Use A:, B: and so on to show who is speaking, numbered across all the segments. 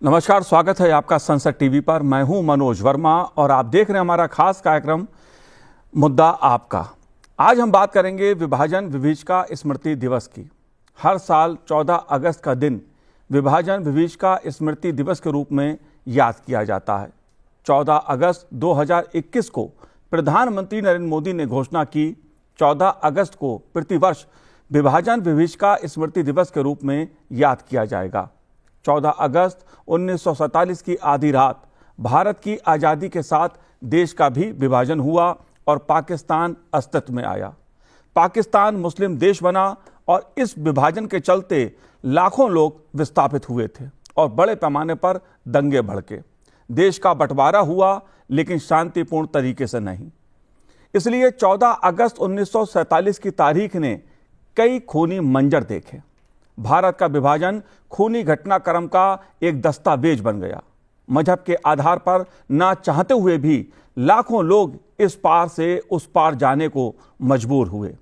A: नमस्कार, स्वागत है आपका संसद टीवी पर। मैं हूं मनोज वर्मा और आप देख रहे हैं हमारा खास कार्यक्रम मुद्दा आपका। आज हम बात करेंगे विभाजन विभीषिका स्मृति दिवस की। हर साल 14 अगस्त का दिन विभाजन विभीषिका स्मृति दिवस के रूप में याद किया जाता है। 14 अगस्त 2021 को प्रधानमंत्री नरेंद्र मोदी ने घोषणा की 14 अगस्त को प्रतिवर्ष विभाजन विभीषिका स्मृति दिवस के रूप में याद किया जाएगा। 14 अगस्त 1947 की आधी रात भारत की आज़ादी के साथ देश का भी विभाजन हुआ और पाकिस्तान अस्तित्व में आया। पाकिस्तान मुस्लिम देश बना और इस विभाजन के चलते लाखों लोग विस्थापित हुए थे और बड़े पैमाने पर दंगे भड़के। देश का बंटवारा हुआ, लेकिन शांतिपूर्ण तरीके से नहीं। इसलिए 14 अगस्त 1947 की तारीख ने कई खूनी मंजर देखे। भारत का विभाजन खूनी घटनाक्रम का एक दस्तावेज बन गया। मजहब के आधार पर ना चाहते हुए भी लाखों लोग इस पार से उस पार जाने को मजबूर हुए।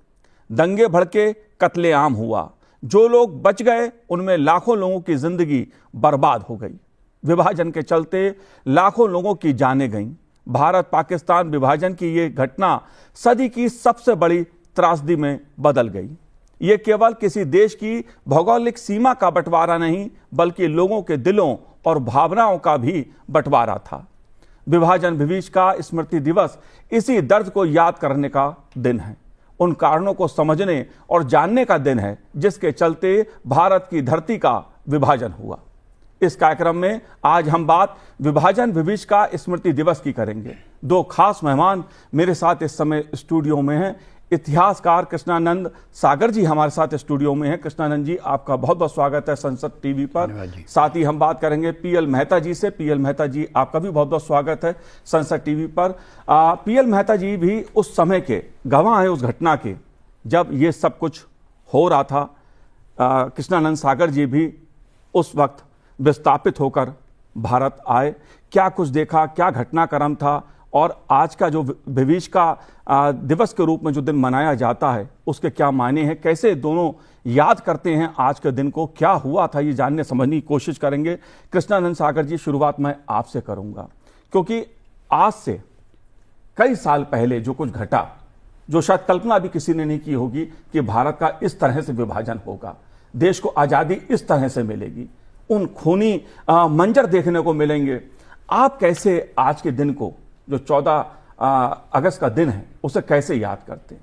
A: दंगे भड़के, कत्लेआम हुआ। जो लोग बच गए उनमें लाखों लोगों की जिंदगी बर्बाद हो गई। विभाजन के चलते लाखों लोगों की जानें गईं। भारत पाकिस्तान विभाजन की ये घटना सदी की सबसे बड़ी त्रासदी में बदल गई। ये केवल किसी देश की भौगोलिक सीमा का बंटवारा नहीं, बल्कि लोगों के दिलों और भावनाओं का भी बंटवारा था। विभाजन विभीषिका स्मृति दिवस इसी दर्द को याद करने का दिन है, उन कारणों को समझने और जानने का दिन है जिसके चलते भारत की धरती का विभाजन हुआ। इस कार्यक्रम में आज हम बात विभाजन विभीषिका स्मृति दिवस की करेंगे। दो खास मेहमान मेरे साथ इस समय स्टूडियो में हैं। इतिहासकार कृष्णानंद सागर जी हमारे साथ स्टूडियो में हैं। कृष्णानंद जी, आपका बहुत बहुत स्वागत है संसद टीवी पर। साथ ही हम बात करेंगे पीएल मेहता जी से। पीएल मेहता जी, आपका भी बहुत बहुत स्वागत है संसद टीवी पर। पीएल मेहता जी भी उस समय के गवाह हैं, उस घटना के जब ये सब कुछ हो रहा था। कृष्णानंद सागर जी भी उस वक्त विस्थापित होकर भारत आए। क्या कुछ देखा, क्या घटनाक्रम था, और आज का जो विभीषिका दिवस के रूप में जो दिन मनाया जाता है उसके क्या मायने हैं, कैसे दोनों याद करते हैं आज के दिन को, क्या हुआ था, ये जानने समझने की कोशिश करेंगे। कृष्णानंद सागर जी, शुरुआत मैं आपसे करूंगा, क्योंकि आज से कई साल पहले जो कुछ घटा, जो शायद कल्पना भी किसी ने नहीं की होगी कि भारत का इस तरह से विभाजन होगा, देश को आज़ादी इस तरह से मिलेगी, उन खूनी मंजर देखने को मिलेंगे। आप कैसे आज के दिन को, जो 14 अगस्त का दिन है, उसे कैसे याद करते हैं?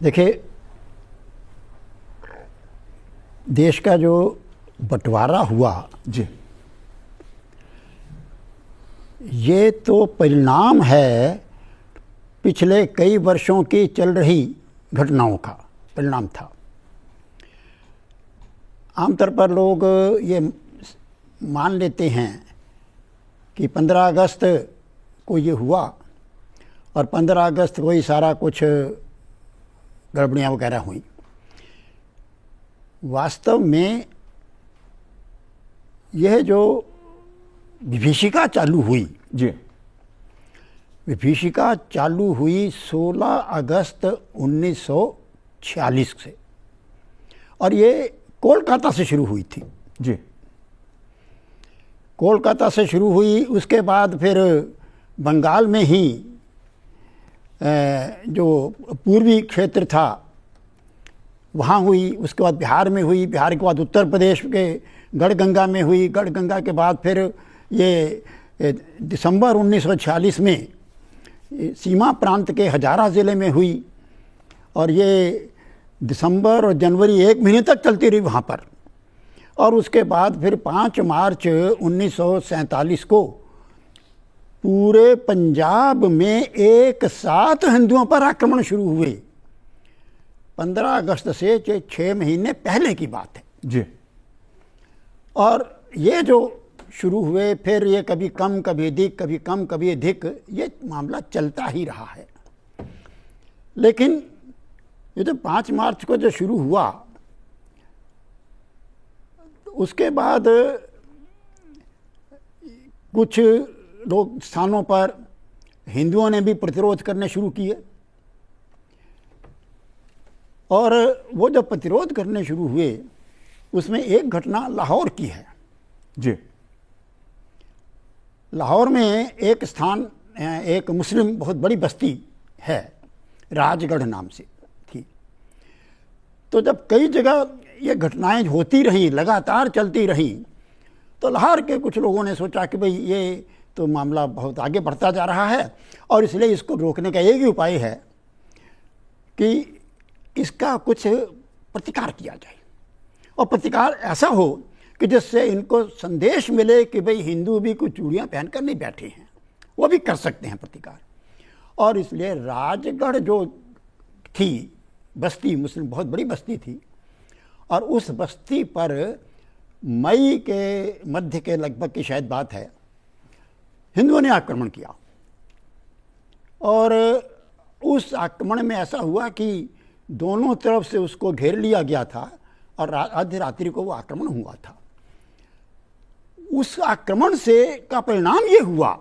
B: देखिए, देश का जो बंटवारा हुआ
A: जी,
B: ये तो परिणाम है पिछले कई वर्षों की चल रही घटनाओं का परिणाम था। आमतौर पर लोग ये मान लेते हैं कि 15 अगस्त को ये हुआ और 15 अगस्त को ही सारा कुछ गड़बड़ियाँ वगैरह हुई। वास्तव में यह जो विभीषिका चालू हुई
A: जी,
B: विभीषिका चालू हुई 16 अगस्त 1946 से, और ये कोलकाता से शुरू हुई थी।
A: जी,
B: कोलकाता से शुरू हुई, उसके बाद फिर बंगाल में ही जो पूर्वी क्षेत्र था वहाँ हुई, उसके बाद बिहार में हुई, बिहार के बाद उत्तर प्रदेश के गढ़गंगा में हुई, गढ़गंगा के बाद फिर ये दिसंबर 1946 में सीमा प्रांत के हजारा ज़िले में हुई, और ये दिसंबर और जनवरी 1 महीने तक चलती रही वहाँ पर। और उसके बाद फिर 5 मार्च 1947 को पूरे पंजाब में एक साथ हिंदुओं पर आक्रमण शुरू हुए। 15 अगस्त से 6 महीने पहले की बात है
A: जी।
B: और ये जो शुरू हुए, फिर ये कभी कम कभी अधिक, कभी कम कभी अधिक, ये मामला चलता ही रहा है। लेकिन ये तो 5 मार्च को जो शुरू हुआ, उसके बाद कुछ लोग स्थानों पर हिंदुओं ने भी प्रतिरोध करने शुरू किए, और वो जब प्रतिरोध करने शुरू हुए उसमें एक घटना लाहौर की है।
A: जी।
B: लाहौर में एक स्थान, एक मुस्लिम बहुत बड़ी बस्ती है, राजगढ़ नाम से थी। तो जब कई जगह ये घटनाएं होती रहीं, लगातार चलती रहीं, तो लाहौर के कुछ लोगों ने सोचा कि भाई ये तो मामला बहुत आगे बढ़ता जा रहा है और इसलिए इसको रोकने का एक ही उपाय है कि इसका कुछ प्रतिकार किया जाए, और प्रतिकार ऐसा हो कि जिससे इनको संदेश मिले कि भाई हिंदू भी कुछ चूड़ियाँ पहनकर नहीं बैठे हैं, वो भी कर सकते हैं प्रतिकार। और इसलिए राजगढ़ जो थी बस्ती, मुस्लिम बहुत बड़ी बस्ती थी, और उस बस्ती पर मई के मध्य के लगभग की शायद बात है, हिंदुओं ने आक्रमण किया। और उस आक्रमण में ऐसा हुआ कि दोनों तरफ से उसको घेर लिया गया था और आधी रात्रि को वो आक्रमण हुआ था। उस आक्रमण से का परिणाम ये हुआ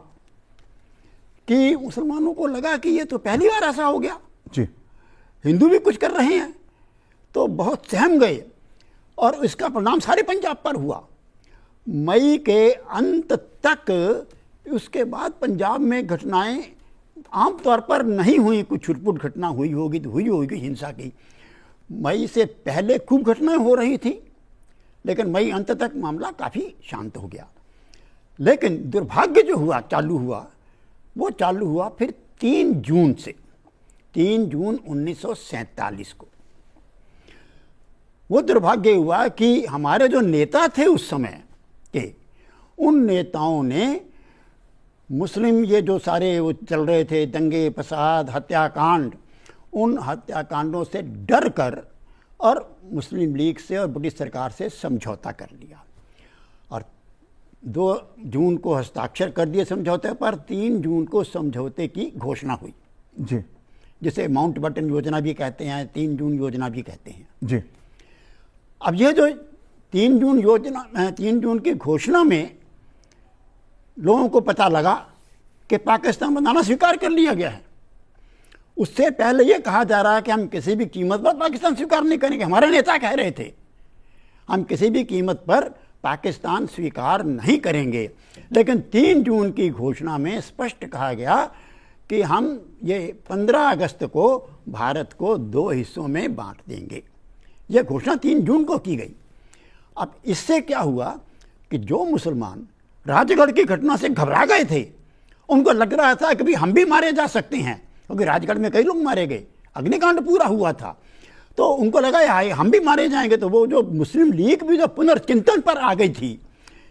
B: कि मुसलमानों को लगा कि ये तो पहली बार ऐसा हो गया,
A: जी,
B: हिंदू भी कुछ कर रहे हैं, तो बहुत सहम गए और इसका परिणाम सारे पंजाब पर हुआ। मई के अंत तक उसके बाद पंजाब में घटनाएं आमतौर पर नहीं हुई, कुछ छुटपुट घटना हुई होगी तो हुई होगी हिंसा की। मई से पहले खूब घटनाएं हो रही थी, लेकिन मई अंत तक मामला काफ़ी शांत हो गया। लेकिन दुर्भाग्य जो हुआ वो चालू हुआ फिर 3 जून से, 3 जून 1947 को। वो दुर्भाग्य हुआ कि हमारे जो नेता थे उस समय के, उन नेताओं ने मुस्लिम ये जो सारे वो चल रहे थे दंगे फसाद हत्याकांड, उन हत्याकांडों से डर कर और मुस्लिम लीग से और ब्रिटिश सरकार से समझौता कर लिया और 2 जून को हस्ताक्षर कर दिए समझौते पर। 3 जून को समझौते की घोषणा हुई,
A: जी,
B: जिसे माउंट बटन योजना भी कहते हैं, 3 जून योजना भी कहते हैं,
A: जी।
B: अब यह जो 3 जून योजना, 3 जून की घोषणा में लोगों को पता लगा कि पाकिस्तान बनाना स्वीकार कर लिया गया है। उससे पहले ये कहा जा रहा है कि हम किसी भी कीमत पर पाकिस्तान स्वीकार नहीं करेंगे। हमारे नेता कह रहे थे हम किसी भी कीमत पर पाकिस्तान स्वीकार नहीं करेंगे, लेकिन 3 जून की घोषणा में स्पष्ट कहा गया कि हम ये 15 अगस्त को भारत को 2 हिस्सों में बांट देंगे। यह घोषणा 3 जून को की गई। अब इससे क्या हुआ कि जो मुसलमान राजगढ़ की घटना से घबरा गए थे, उनको लग रहा था कि भाई हम भी मारे जा सकते हैं, क्योंकि राजगढ़ में कई लोग मारे गए, अग्निकांड पूरा हुआ था, तो उनको लगा यार हम भी मारे जाएंगे। तो वो जो मुस्लिम लीग भी जो पुनर्चिंतन पर आ गई थी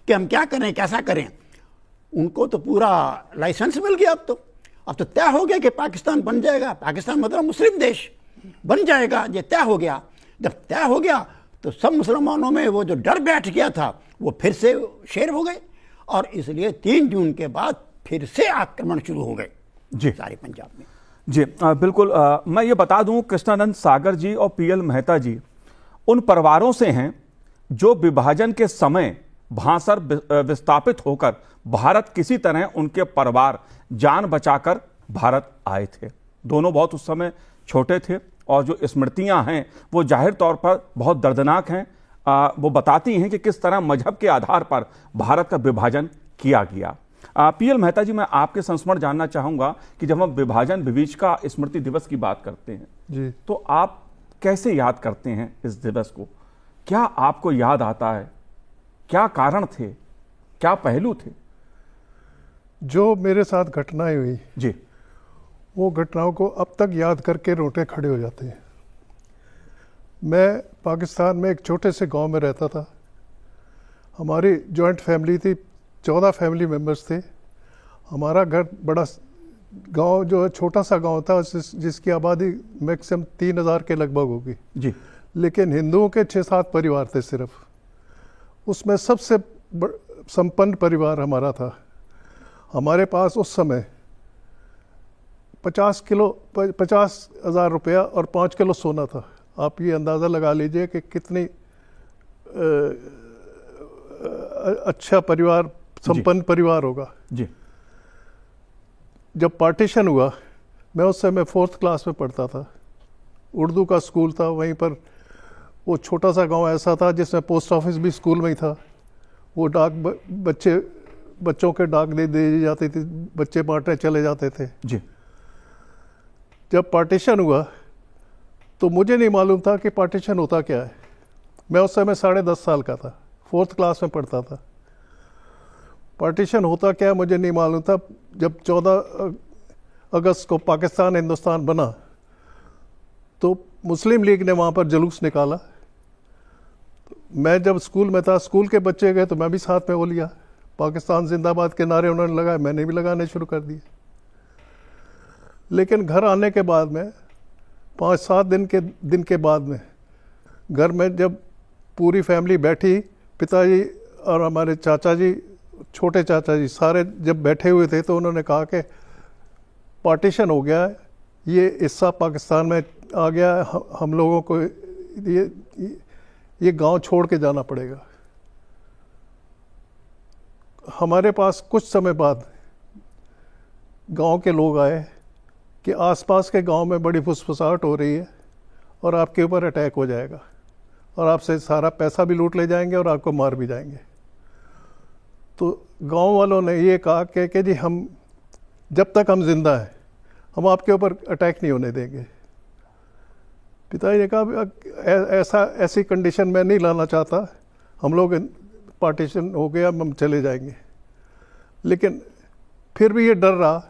B: कि हम क्या करें कैसा करें, उनको तो पूरा लाइसेंस मिल गया। अब तो तय हो गया कि पाकिस्तान बन जाएगा, पाकिस्तान मतलब मुस्लिम देश बन जाएगा, ये तय हो गया। जब तय हो गया तो सब मुसलमानों में वो जो डर बैठ गया था वो फिर से शेर हो गए, और इसलिए 3 जून के बाद फिर से आक्रमण शुरू हो गए
A: जी,
B: सारे पंजाब में।
A: जी, बिल्कुल। मैं ये बता दूं, कृष्णानंद सागर जी और पीएल मेहता जी उन परिवारों से हैं जो विभाजन के समय वहां से विस्थापित होकर भारत किसी तरह उनके परिवार जान बचाकर भारत आए थे। दोनों बहुत उस समय छोटे थे और जो स्मृतियां हैं वो जाहिर तौर पर बहुत दर्दनाक हैं। वो बताती हैं कि किस तरह मजहब के आधार पर भारत का विभाजन किया गया। पीएल मेहता जी, मैं आपके संस्मरण जानना चाहूंगा कि जब हम विभाजन विभीषिका स्मृति दिवस की बात करते हैं
C: जी,
A: तो आप कैसे याद करते हैं इस दिवस को? क्या आपको याद आता है? क्या कारण थे, क्या पहलू थे?
C: जो मेरे साथ घटनाएं हुई
A: जी,
C: वो घटनाओं को अब तक याद करके रोंगटे खड़े हो जाते हैं। मैं पाकिस्तान में एक छोटे से गांव में रहता था। हमारी जॉइंट फैमिली थी, 14 फैमिली मेम्बर्स थे। हमारा घर बड़ा गांव जो है छोटा सा गांव था, जिसकी आबादी मैक्सिमम 3000 के लगभग होगी
A: जी,
C: लेकिन हिंदुओं के 6-7 परिवार थे सिर्फ। उसमें सबसे संपन्न परिवार हमारा था। हमारे पास उस समय 50,000 रुपया और 5 किलो सोना था। आप ये अंदाज़ा लगा लीजिए कि कितनी अच्छा परिवार, संपन्न परिवार होगा।
A: जी,
C: जब पार्टीशन हुआ, मैं उस समय 4th क्लास में पढ़ता था। उर्दू का स्कूल था, वहीं पर वो छोटा सा गांव ऐसा था जिसमें पोस्ट ऑफिस भी स्कूल में ही था। वो बच्चों के डाक दे दी जाती थी, बच्चे बांटने चले जाते थे
A: जी।
C: जब पार्टीशन हुआ तो मुझे नहीं मालूम था कि पार्टीशन होता क्या है। मैं उस समय 10.5 साल का था, 4th क्लास में पढ़ता था। पार्टीशन होता क्या है मुझे नहीं मालूम था। जब 14 अगस्त को पाकिस्तान हिंदुस्तान बना तो मुस्लिम लीग ने वहाँ पर जुलूस निकाला। मैं जब स्कूल में था, स्कूल के बच्चे गए तो मैं भी साथ में वो लिया। पाकिस्तान जिंदाबाद के नारे उन्होंने लगाए, मैंने भी लगाने शुरू कर दिए। लेकिन घर आने के बाद में 5-7 दिन के बाद में घर में जब पूरी फैमिली बैठी, पिताजी और हमारे चाचा जी, छोटे चाचा जी सारे जब बैठे हुए थे, तो उन्होंने कहा कि पार्टीशन हो गया है, ये हिस्सा पाकिस्तान में आ गया है, हम लोगों को ये गांव छोड़ के जाना पड़ेगा। हमारे पास कुछ समय बाद गांव के लोग आए कि आसपास के गांव में बड़ी फुसफुसाहट हो रही है और आपके ऊपर अटैक हो जाएगा और आपसे सारा पैसा भी लूट ले जाएंगे और आपको मार भी जाएंगे। तो गांव वालों ने ये कहा कि जी हम जब तक हम जिंदा हैं हम आपके ऊपर अटैक नहीं होने देंगे। पिताजी ने कहा ऐसी कंडीशन मैं नहीं लाना चाहता, हम लोग पार्टीशन हो गया, हम चले जाएंगे। लेकिन फिर भी ये डर रहा।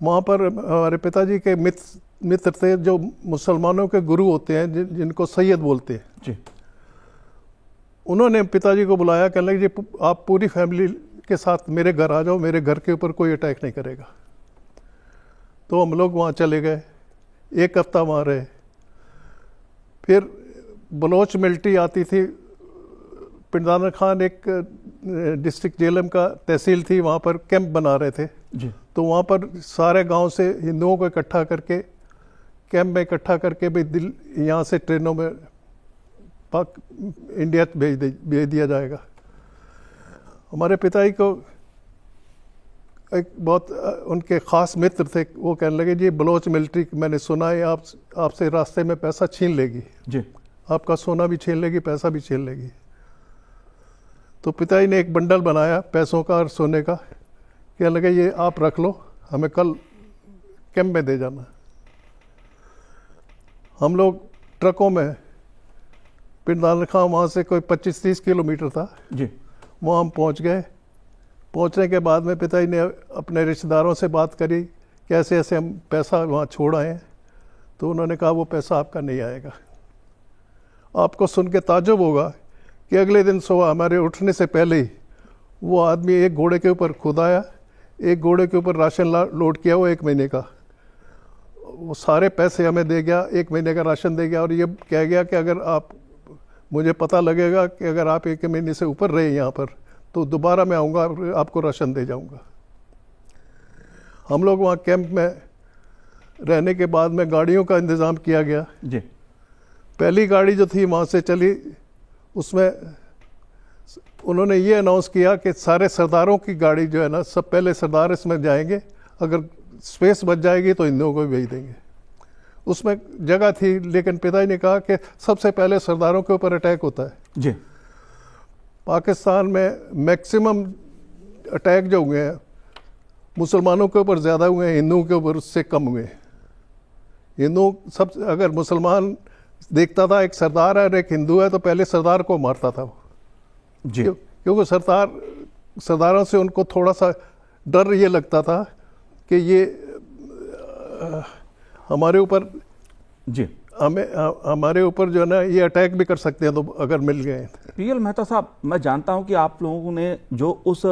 C: वहाँ पर हमारे पिताजी के मित्र थे जो मुसलमानों के गुरु होते हैं, जिनको सैयद बोलते हैं
A: जी।
C: उन्होंने पिताजी को बुलाया, कहने लगे जी आप पूरी फैमिली के साथ मेरे घर आ जाओ, मेरे घर के ऊपर कोई अटैक नहीं करेगा। तो हम लोग वहाँ चले गए, 1 हफ्ता वहाँ रहे। फिर बलोच मिलिट्री आती थी। पिंडाना खान एक डिस्ट्रिक्ट जेलम का तहसील थी, वहाँ पर कैंप बना रहे थे
A: जी।
C: तो वहाँ पर सारे गांव से हिंदुओं को इकट्ठा करके कैंप में इकट्ठा करके भाई यहाँ से ट्रेनों में इंडिया भेज दिया जाएगा। हमारे पिताजी को एक बहुत उनके ख़ास मित्र थे, वो कहने लगे जी बलोच मिलिट्री मैंने सुना है आपसे रास्ते में पैसा छीन लेगी
A: जी।
C: आपका सोना भी छीन लेगी, पैसा भी छीन लेगी। तो पिताजी ने एक बंडल बनाया पैसों का और सोने का, कहने लगे ये आप रख लो, हमें कल कैंप में दे जाना। हम लोग ट्रकों में, पिंडाना खां वहाँ से कोई 25-30 किलोमीटर था
A: जी।
C: वहाँ हम पहुँच गए। पहुँचने के बाद में पिताजी ने अपने रिश्तेदारों से बात करी कि ऐसे ऐसे हम पैसा वहाँ छोड़ आए हैं। तो उन्होंने कहा वो पैसा आपका नहीं आएगा। आपको सुन के ताज्जुब होगा कि अगले दिन सुबह हमारे उठने से पहले ही वो आदमी एक घोड़े के ऊपर खुद आया, एक घोड़े के ऊपर राशन लोड किया वो 1 महीने का, वो सारे पैसे हमें दे गया, 1 महीने का राशन दे गया और ये कह गया कि अगर आप, मुझे पता लगेगा कि अगर आप 1 महीने से ऊपर रहे यहाँ पर तो दोबारा मैं आऊँगा, आपको राशन दे जाऊँगा। हम लोग वहाँ कैंप में रहने के बाद में गाड़ियों का इंतज़ाम किया गया
A: जी।
C: पहली गाड़ी जो थी वहाँ से चली, उसमें उन्होंने ये अनाउंस किया कि सारे सरदारों की गाड़ी जो है ना, सब पहले सरदार इसमें जाएंगे, अगर स्पेस बच जाएगी तो हिंदुओं को भी भेज देंगे। उसमें जगह थी, लेकिन पिताजी ने कहा कि सबसे पहले सरदारों के ऊपर अटैक होता है
A: जी।
C: पाकिस्तान में मैक्सिमम अटैक जो हुए हैं मुसलमानों के ऊपर ज़्यादा हुए हैं, हिंदुओं के ऊपर उससे कम हुए हैं। हिंदू सब, अगर मुसलमान देखता था एक सरदार है और एक हिंदू है तो पहले सरदार को मारता था वो
A: जी।
C: क्योंकि सरदारों से उनको थोड़ा सा डर ये लगता था कि ये हमारे ऊपर
A: जी,
C: हमारे ऊपर जो है ना ये अटैक भी कर सकते हैं तो अगर मिल गए।
A: पीएल मेहता साहब, मैं जानता हूं कि आप लोगों ने जो उस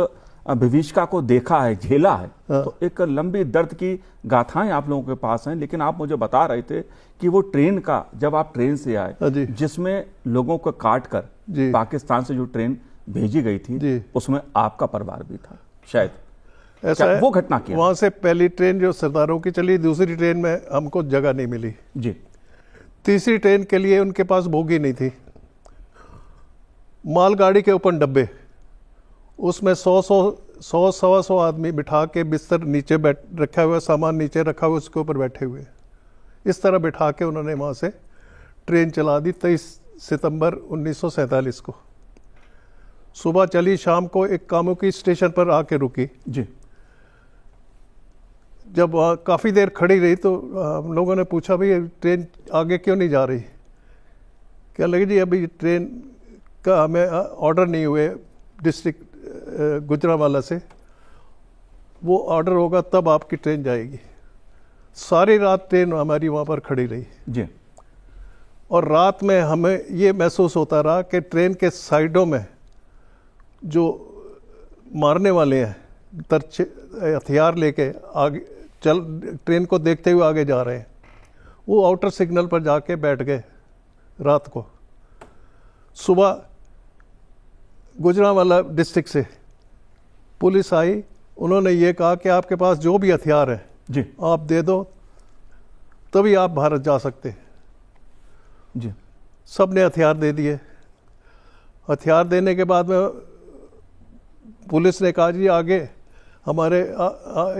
A: विभीषिका को देखा है, झेला है, तो एक लंबी दर्द की गाथाएं आप लोगों के पास हैं, लेकिन आप मुझे बता रहे थे कि वो ट्रेन का, जब आप ट्रेन से आए जिसमें लोगों को काट कर पाकिस्तान से जो ट्रेन भेजी गई थी उसमें आपका परिवार भी था शायद,
C: ऐसा है,
A: वो घटना क्या?
C: वहां से पहली ट्रेन जो सरदारों की चली, दूसरी ट्रेन में हमको जगह नहीं मिली
A: जी।
C: तीसरी ट्रेन के लिए उनके पास बोगी नहीं थी। मालगाड़ी के ऊपर डब्बे, उसमें 100-125 आदमी बिठा के बिस्तर नीचे रखा हुआ, सामान नीचे रखा हुआ, उसके ऊपर बैठे हुए, इस तरह बिठा के उन्होंने वहाँ से ट्रेन चला दी 23 सितंबर 1947 को। सुबह चली, शाम को एक कामुकी स्टेशन पर आके रुकी।
A: जी
C: जब काफ़ी देर खड़ी रही तो हम लोगों ने पूछा भाई ट्रेन आगे क्यों नहीं जा रही। क्या लगे जी अभी ट्रेन का हमें ऑर्डर नहीं हुए डिस्ट्रिक्ट गुजरांवाला से, वो ऑर्डर होगा तब आपकी ट्रेन जाएगी। सारी रात ट्रेन हमारी वहाँ पर खड़ी रही
A: जी
C: और रात में हमें ये महसूस होता रहा कि ट्रेन के साइडों में जो मारने वाले हैं तरछे हथियार लेके आगे ट्रेन को देखते हुए आगे जा रहे हैं, वो आउटर सिग्नल पर जाके बैठ गए रात को। सुबह गुजरांवाला डिस्ट्रिक्ट से पुलिस आई, उन्होंने ये कहा कि आपके पास जो भी हथियार है
A: जी
C: आप दे दो, तभी आप भारत जा सकते हैं।
A: जी
C: सब ने हथियार दे दिए। हथियार देने के बाद में पुलिस ने कहा जी आगे हमारे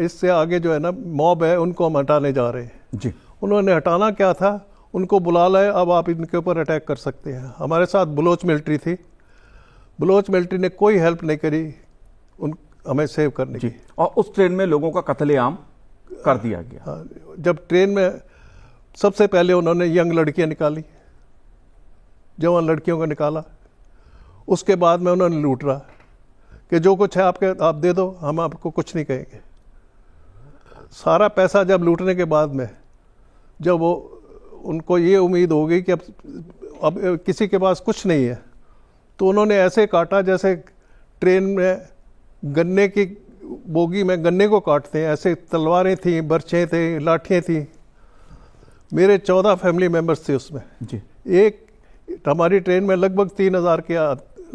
C: इससे आगे जो है ना मॉब है उनको हम हटाने जा रहे हैं।
A: जी
C: उन्होंने हटाना क्या था, उनको बुला लाए, अब आप इनके ऊपर अटैक कर सकते हैं। हमारे साथ बलोच मिलिट्री थी, बलोच मिलिट्री ने कोई हेल्प नहीं करी उन हमें सेव करने की।
A: और उस ट्रेन में लोगों का कत्लेआम कर दिया गया।
C: हाँ, जब ट्रेन में सबसे पहले उन्होंने यंग लड़कियां निकाली, जवान लड़कियों को निकाला, उसके बाद में उन्होंने लूट रहा कि जो कुछ है आप दे दो, हम आपको कुछ नहीं कहेंगे। सारा पैसा जब लूटने के बाद में जब वो उनको ये उम्मीद हो गई कि अब किसी के पास कुछ नहीं है, तो उन्होंने ऐसे काटा जैसे ट्रेन में गन्ने की बोगी में गन्ने को काटते हैं, ऐसे तलवारें थी, बर्छें थे, लाठियाँ थी। मेरे 14 फैमिली मेम्बर्स थे उसमें।
A: जी
C: एक हमारी ट्रेन में लगभग 3000 के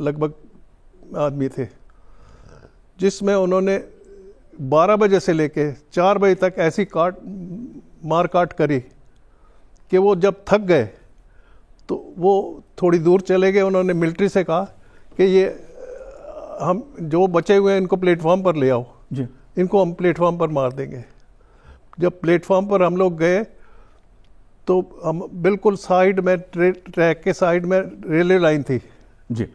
C: लगभग आदमी थे, जिसमें उन्होंने 12 बजे से लेके 4 बजे तक ऐसी मार काट करी कि वो जब थक गए तो वो थोड़ी दूर चले गए। उन्होंने मिलिट्री से कहा कि ये हम जो बचे हुए हैं इनको प्लेटफॉर्म पर ले आओ,
A: जी
C: इनको हम प्लेटफॉर्म पर मार देंगे। जब प्लेटफॉर्म पर हम लोग गए तो हम बिल्कुल साइड में ट्रैक के साइड में रेलवे लाइन थी।
A: जी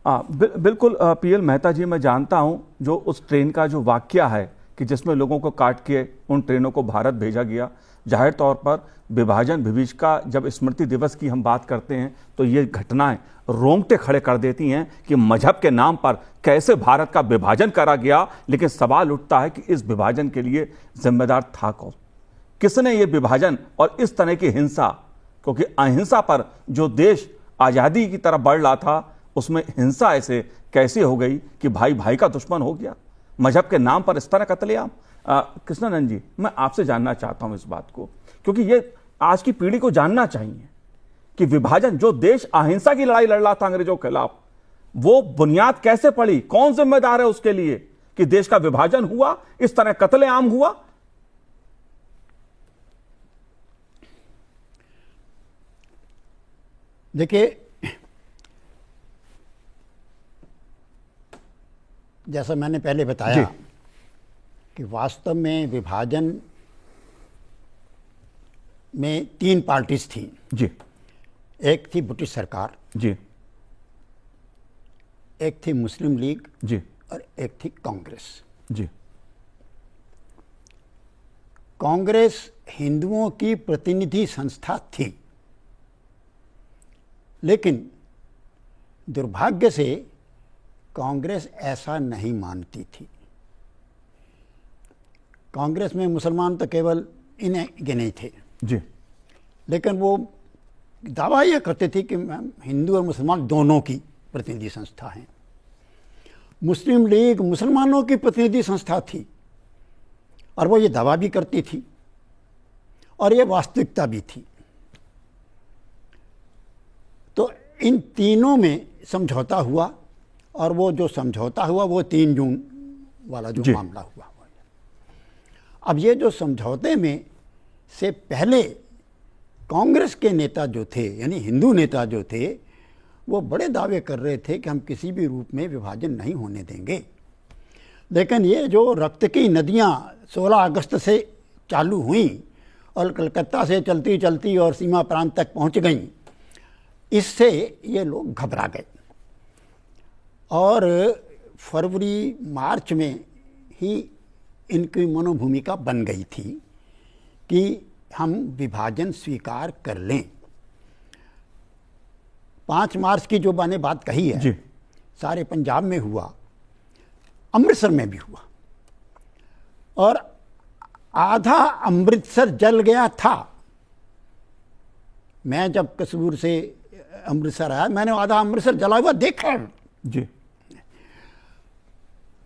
A: बिल्कुल पीएल मेहता जी, मैं जानता हूं जो उस ट्रेन का जो वाकया है कि जिसमें लोगों को काट के उन ट्रेनों को भारत भेजा गया। जाहिर तौर पर विभाजन विभीषिका जब स्मृति दिवस की हम बात करते हैं तो ये घटनाएं रोंगटे खड़े कर देती हैं कि मजहब के नाम पर कैसे भारत का विभाजन करा गया। लेकिन सवाल उठता है कि इस विभाजन के लिए जिम्मेदार था कौन, किसने ये विभाजन और इस तरह की हिंसा, क्योंकि अहिंसा पर जो देश आज़ादी की तरफ बढ़ रहा था उसमें हिंसा ऐसे कैसे हो गई कि भाई भाई का दुश्मन हो गया, मजहब के नाम पर इस तरह कत्लेआम। कृष्णानंद जी, मैं आपसे जानना चाहता हूं इस बात को, क्योंकि ये आज की पीढ़ी को जानना चाहिए कि विभाजन, जो देश अहिंसा की लड़ाई लड़ रहा था अंग्रेजों के खिलाफ, वो बुनियाद कैसे पड़ी, कौन जिम्मेदार है उसके लिए कि देश का विभाजन हुआ, इस तरह कत्लेआम हुआ।
B: देखिए, जैसा मैंने पहले बताया कि वास्तव में विभाजन में 3 पार्टीज थी।
A: जी
B: एक थी ब्रिटिश सरकार,
A: जी
B: एक थी मुस्लिम लीग
A: जी
B: और एक थी कांग्रेस।
A: जी
B: कांग्रेस हिंदुओं की प्रतिनिधि संस्था थी, लेकिन दुर्भाग्य से कांग्रेस ऐसा नहीं मानती थी। कांग्रेस में मुसलमान तो केवल इन्हें गिने थे
A: जी,
B: लेकिन वो दावा यह करते थे कि हम हिंदू और मुसलमान दोनों की प्रतिनिधि संस्था हैं। मुस्लिम लीग मुसलमानों की प्रतिनिधि संस्था थी और वो ये दावा भी करती थी और ये वास्तविकता भी थी। तो इन तीनों में समझौता हुआ और वो जो समझौता हुआ वो 3 जून वाला जो मामला हुआ। अब ये जो समझौते में से पहले कांग्रेस के नेता जो थे, यानी हिंदू नेता जो थे, वो बड़े दावे कर रहे थे कि हम किसी भी रूप में विभाजन नहीं होने देंगे। लेकिन ये जो रक्त की नदियाँ 16 अगस्त से चालू हुई और कलकत्ता से चलती चलती और सीमा प्रांत तक पहुँच गईं, इससे ये लोग घबरा गए और फरवरी मार्च में ही इनकी मनोभूमिका बन गई थी कि हम विभाजन स्वीकार कर लें। 5 मार्च की जो मैंने बात कही है
A: जी।
B: सारे पंजाब में हुआ, अमृतसर में भी हुआ, और आधा अमृतसर जल गया था। मैं जब कसूर से अमृतसर आया, मैंने आधा अमृतसर जला हुआ देखा।
A: जी।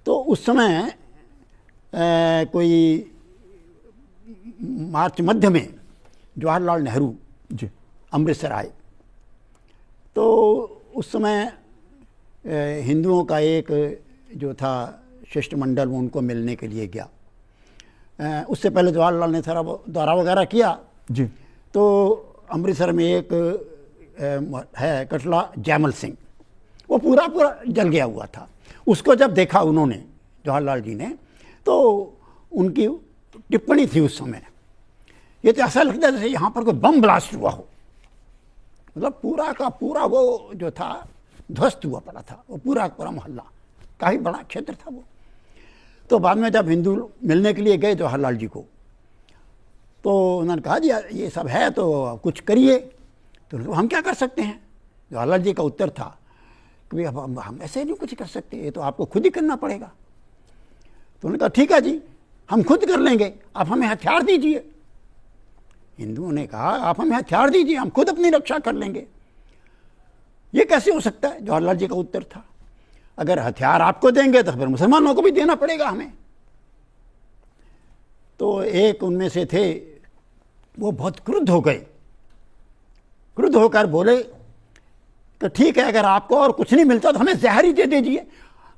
B: तो उस समय कोई मार्च मध्य में जवाहरलाल नेहरू
A: जी।
B: अमृतसर आए। तो उस समय हिंदुओं का एक जो था शिष्टमंडल, वो उनको मिलने के लिए गया। उससे पहले जवाहरलाल ने थोड़ा दौरा वगैरह किया।
A: जी।
B: तो अमृतसर में एक है कटला जैमल सिंह, वो पूरा जल गया हुआ था। उसको जब देखा उन्होंने, जवाहरलाल जी ने, तो उनकी टिप्पणी थी उस समय, ये तो ऐसा लगता है जैसे यहाँ पर कोई बम ब्लास्ट हुआ हो। मतलब पूरा का पूरा वो जो था ध्वस्त हुआ पड़ा था, वो पूरा का पूरा मोहल्ला, काफ़ी बड़ा क्षेत्र था वो। तो बाद में जब हिंदू मिलने के लिए गए जवाहरलाल जी को, तो उन्होंने कहा जी ये सब है तो कुछ करिए। तो हम क्या कर सकते हैं? जवाहरलाल जी का उत्तर था कि भाई अब हम ऐसे नहीं कुछ कर सकते, ये तो आपको खुद ही करना पड़ेगा। तो उन्होंने कहा ठीक है जी, हम खुद कर लेंगे, आप हमें हथियार दीजिए। हिंदुओं ने कहा आप हमें हथियार दीजिए, हम खुद अपनी रक्षा कर लेंगे। ये कैसे हो सकता है? जवाहरलाल जी का उत्तर था, अगर हथियार आपको देंगे तो फिर मुसलमानों को भी देना पड़ेगा हमें। तो एक उनमें से थे, वो बहुत क्रुद्ध हो गए। क्रुद्ध होकर बोले तो ठीक है, अगर आपको और कुछ नहीं मिलता तो हमें जहर ही दे दीजिए,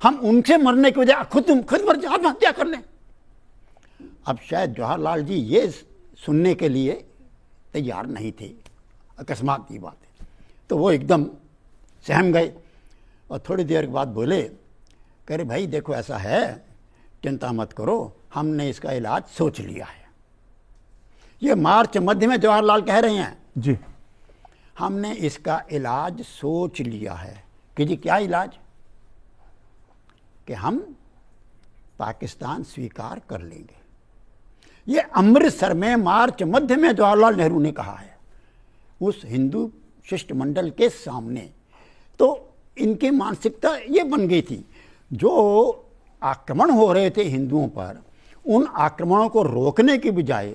B: हम उनसे मरने की वजह खुद मर जाए, आत्महत्या कर लें। अब शायद जवाहरलाल जी ये सुनने के लिए तैयार नहीं थे, अकस्मात की बात है। तो वो एकदम सहम गए और थोड़ी देर के बाद बोले, कह रहे भाई देखो ऐसा है, चिंता मत करो, हमने इसका इलाज सोच लिया है। ये मार्च मध्य में जवाहरलाल कह रहे हैं
A: जी।
B: हमने इसका इलाज सोच लिया है। कि जी क्या इलाज? कि हम पाकिस्तान स्वीकार कर लेंगे। ये अमृतसर में मार्च मध्य में जवाहरलाल नेहरू ने कहा है उस हिंदू शिष्टमंडल के सामने। तो इनकी मानसिकता ये बन गई थी, जो आक्रमण हो रहे थे हिंदुओं पर, उन आक्रमणों को रोकने की बजाय,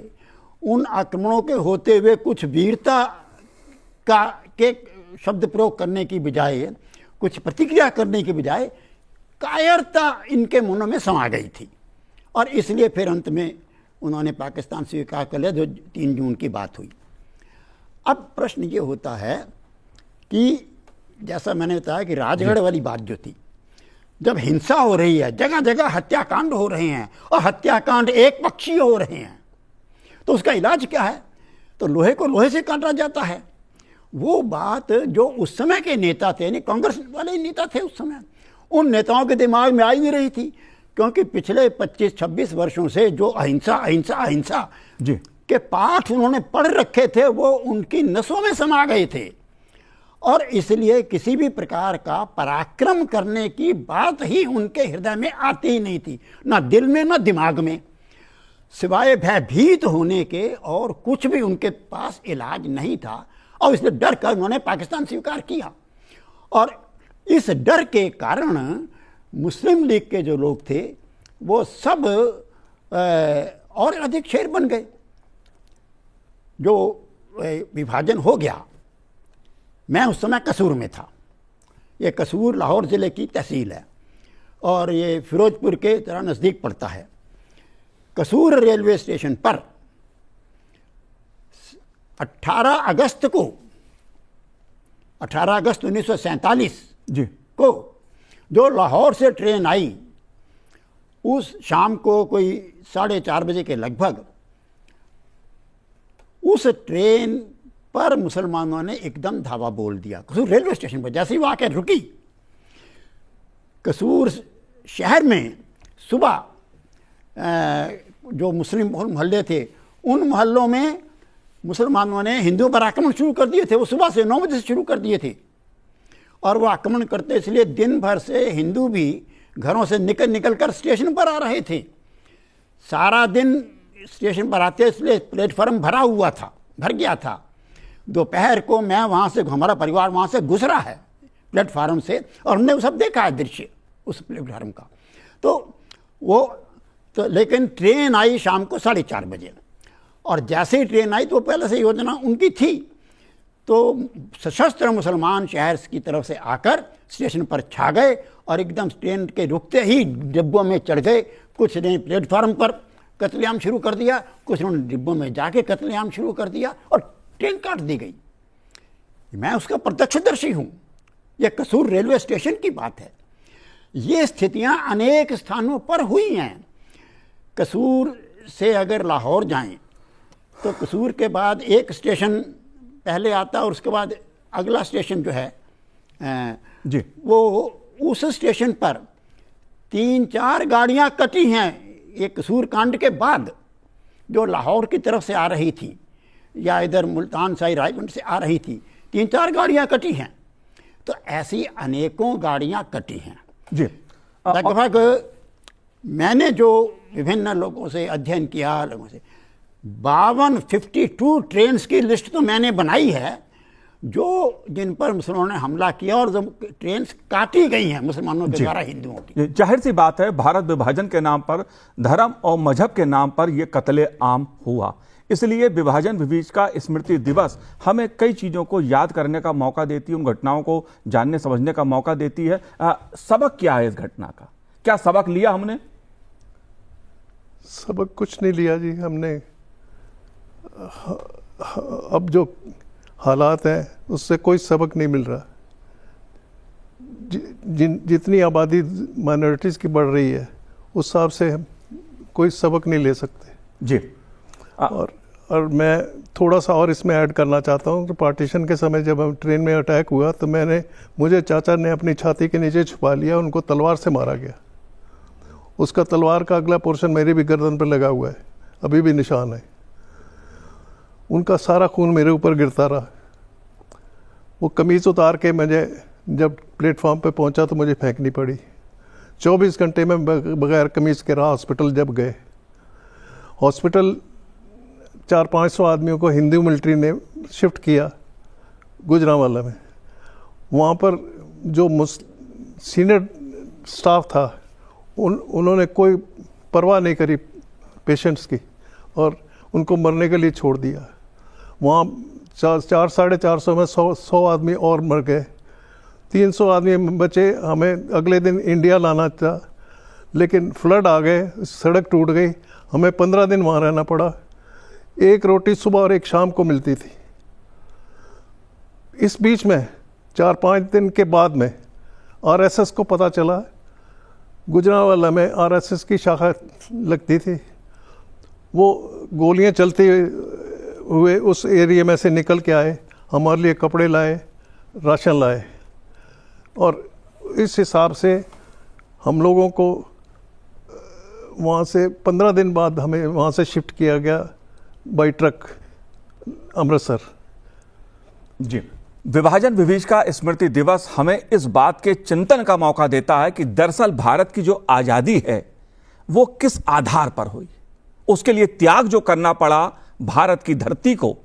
B: उन आक्रमणों के होते हुए कुछ वीरता के शब्द प्रयोग करने की बजाय, कुछ प्रतिक्रिया करने की बजाय कायरता इनके मनों में समा गई थी। और इसलिए फिर अंत में उन्होंने पाकिस्तान स्वीकार कर लिया, जो 3 जून की बात हुई। अब प्रश्न ये होता है कि जैसा मैंने बताया कि राजगढ़ वाली बात जो थी, जब हिंसा हो रही है, जगह जगह हत्याकांड हो रहे हैं और हत्याकांड एक पक्षीय हो रहे हैं, तो उसका इलाज क्या है? तो लोहे को लोहे से काटा जाता है। वो बात जो उस समय के नेता थे, यानी कांग्रेस वाले नेता थे उस समय, उन नेताओं के दिमाग में आई नहीं रही थी, क्योंकि पिछले 25-26 वर्षों से जो अहिंसा अहिंसा अहिंसा
A: जी
B: के पाठ उन्होंने पढ़ रखे थे, वो उनकी नसों में समा गए थे। और इसलिए किसी भी प्रकार का पराक्रम करने की बात ही उनके हृदय में आती ही नहीं थी, ना दिल में ना दिमाग में। सिवाय भयभीत होने के और कुछ भी उनके पास इलाज नहीं था, और इसलिए डर कर उन्होंने पाकिस्तान स्वीकार किया। और इस डर के कारण मुस्लिम लीग के जो लोग थे वो सब और अधिक शेर बन गए। जो विभाजन हो गया, मैं उस समय कसूर में था। ये कसूर लाहौर ज़िले की तहसील है और ये फिरोजपुर के तरह नज़दीक पड़ता है। कसूर रेलवे स्टेशन पर 18 अगस्त 1947
A: जी
B: को जो लाहौर से ट्रेन आई, उस शाम को कोई 4:30 बजे के लगभग उस ट्रेन पर मुसलमानों ने एकदम धावा बोल दिया कसूर रेलवे स्टेशन पर। जैसे ही वो आकर रुकी, कसूर शहर में सुबह जो मुस्लिम मोहल्ले थे, उन मोहल्लों में मुसलमानों ने हिंदुओं पर आक्रमण शुरू कर दिए थे। वो सुबह से 9 बजे से शुरू कर दिए थे और वो आक्रमण करते इसलिए दिन भर से हिंदू भी घरों से निकल कर स्टेशन पर आ रहे थे। सारा दिन स्टेशन पर आते इसलिए प्लेटफॉर्म भर गया था। दोपहर को मैं वहाँ से, हमारा परिवार वहाँ से गुजरा है प्लेटफार्म से, और हमने वो सब देखा है दृश्य उस प्लेटफार्म का। तो लेकिन ट्रेन आई शाम को 4:30 बजे, और जैसे ही ट्रेन आई तो पहले से योजना उनकी थी। तो सशस्त्र मुसलमान शहर की तरफ से आकर स्टेशन पर छा गए और एकदम ट्रेन के रुकते ही डिब्बों में चढ़ गए। कुछ ने प्लेटफार्म पर कत्लेआम शुरू कर दिया, कुछ ने डिब्बों में जाके कत्लेआम शुरू कर दिया और ट्रेन काट दी गई। मैं उसका प्रत्यक्षदर्शी हूँ। यह कसूर रेलवे स्टेशन की बात है। ये स्थितियाँ अनेक स्थानों पर हुई हैं। कसूर से अगर लाहौर जाएं तो कसूर के बाद एक स्टेशन पहले आता और उसके बाद अगला स्टेशन जो है
A: जी,
B: वो उस स्टेशन पर 3-4 गाड़ियां कटी हैं ये कसूर कांड के बाद, जो लाहौर की तरफ से आ रही थी या इधर मुल्तान साई रायगंज से आ रही थी। 3-4 गाड़ियां कटी हैं। तो ऐसी अनेकों गाड़ियां कटी हैं
A: जी।
B: लगभग मैंने जो विभिन्न लोगों से अध्ययन किया, लोगों से 52 ट्रेन्स की लिस्ट तो मैंने बनाई है जो जिन पर मुसलमानों ने हमला किया और जो ट्रेन्स काटी गई हैं मुसलमानों के द्वारा हिंदुओं की।
A: जाहिर सी बात है, भारत विभाजन के नाम पर, धर्म और मजहब के नाम पर यह कत्ले आम हुआ। इसलिए विभाजन विभीषिका स्मृति दिवस हमें कई चीज़ों को याद करने का मौका देती है, उन घटनाओं को जानने समझने का मौका देती है। सबक क्या है इस घटना का? क्या सबक लिया हमने?
C: सबक कुछ नहीं लिया जी हमने। अब जो हालात हैं उससे कोई सबक नहीं मिल रहा। जितनी आबादी माइनॉरिटीज़ की बढ़ रही है उस हिसाब से हम कोई सबक नहीं ले सकते
A: जी।
C: और मैं थोड़ा सा और इसमें ऐड करना चाहता हूँ कि पार्टीशन के समय जब हम ट्रेन में अटैक हुआ तो मुझे चाचा ने अपनी छाती के नीचे छुपा लिया, उनको तलवार से मारा गया। उसका तलवार का अगला पोर्शन मेरी भी गर्दन पर लगा हुआ है, अभी भी निशान है। उनका सारा खून मेरे ऊपर गिरता रहा। वो कमीज़ उतार के मुझे जब प्लेटफॉर्म पे पहुंचा तो मुझे फेंकनी पड़ी। 24 घंटे में बगैर कमीज़ के रहा हॉस्पिटल। जब गए हॉस्पिटल 400-500 आदमियों को हिंदू मिलिट्री ने शिफ्ट किया गुजरांवाला में। वहाँ पर जो सीनियर स्टाफ था उन्होंने कोई परवाह नहीं करी पेशेंट्स की और उनको मरने के लिए छोड़ दिया। वहाँ 400-450 में 100 आदमी और मर गए, 300 आदमी बचे। हमें अगले दिन इंडिया लाना था लेकिन फ्लड आ गए, सड़क टूट गई, हमें 15 दिन वहाँ रहना पड़ा। एक रोटी सुबह और एक शाम को मिलती थी। इस बीच में 4-5 दिन के बाद में आरएसएस को पता चला, गुजरांवाला में आरएसएस की शाखा लगती थी। वो गोलियां चलते हुए उस एरिया में से निकल के आए, हमारे लिए कपड़े लाए, राशन लाए, और इस हिसाब से हम लोगों को वहाँ से 15 दिन बाद हमें वहाँ से शिफ्ट किया गया बाई ट्रक अमृतसर।
A: जी। विभाजन विभीषिका स्मृति दिवस हमें इस बात के चिंतन का मौका देता है कि दरअसल भारत की जो आज़ादी है वो किस आधार पर हुई, उसके लिए त्याग जो करना पड़ा भारत की धरती को,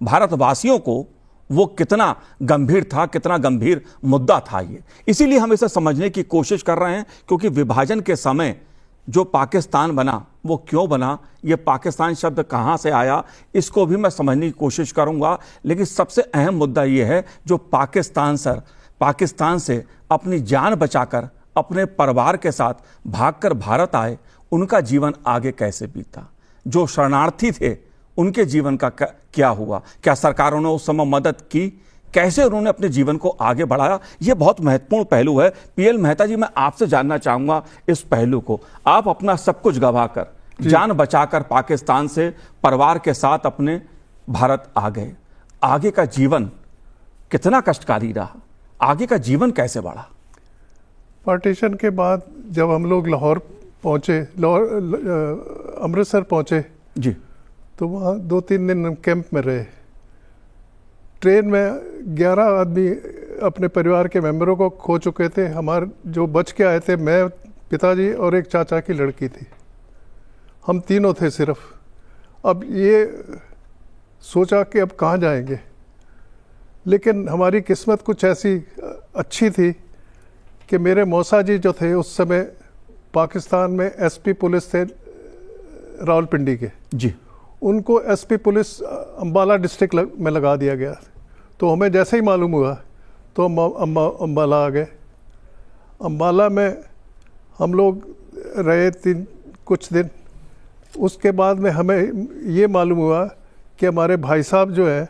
A: भारतवासियों को, वो कितना गंभीर था, कितना गंभीर मुद्दा था ये। इसीलिए हम इसे समझने की कोशिश कर रहे हैं, क्योंकि विभाजन के समय जो पाकिस्तान बना वो क्यों बना, ये पाकिस्तान शब्द कहाँ से आया, इसको भी मैं समझने की कोशिश करूँगा। लेकिन सबसे अहम मुद्दा ये है, जो पाकिस्तान से अपनी जान बचाकर अपने परिवार के साथ भागकर भारत आए, उनका जीवन आगे कैसे बीता। जो शरणार्थी थे उनके जीवन का क्या हुआ, क्या सरकारों ने उस समय मदद की, कैसे उन्होंने अपने जीवन को आगे बढ़ाया, ये बहुत महत्वपूर्ण पहलू है। पीएल मेहता जी, मैं आपसे जानना चाहूँगा इस पहलू को। आप अपना सब कुछ गंवाकर, जान बचाकर पाकिस्तान से परिवार के साथ अपने भारत आ गए। आगे का जीवन कितना कष्टकारी रहा, आगे का जीवन कैसे बढ़ा?
C: पार्टीशन के बाद जब हम लोग लाहौर पहुँचे, अमृतसर पहुँचे
A: जी,
C: तो वहाँ 2-3 दिन हम कैंप में रहे। ट्रेन में 11 आदमी अपने परिवार के मेंबरों को खो चुके थे। हमारे जो बच के आए थे, मैं, पिताजी और एक चाचा की लड़की थी, हम तीनों थे सिर्फ। अब ये सोचा कि अब कहाँ जाएंगे, लेकिन हमारी किस्मत कुछ ऐसी अच्छी थी कि मेरे मौसा जी जो थे उस समय पाकिस्तान में एसपी पुलिस थे रावलपिंडी के
A: जी।
C: उनको एसपी पुलिस अम्बाला डिस्ट्रिक्ट में लगा दिया गया। तो हमें जैसे ही मालूम हुआ तो हम अम्बाला आ गए। अम्बाला में हम लोग रहे कुछ दिन। उसके बाद में हमें ये मालूम हुआ कि हमारे भाई साहब जो है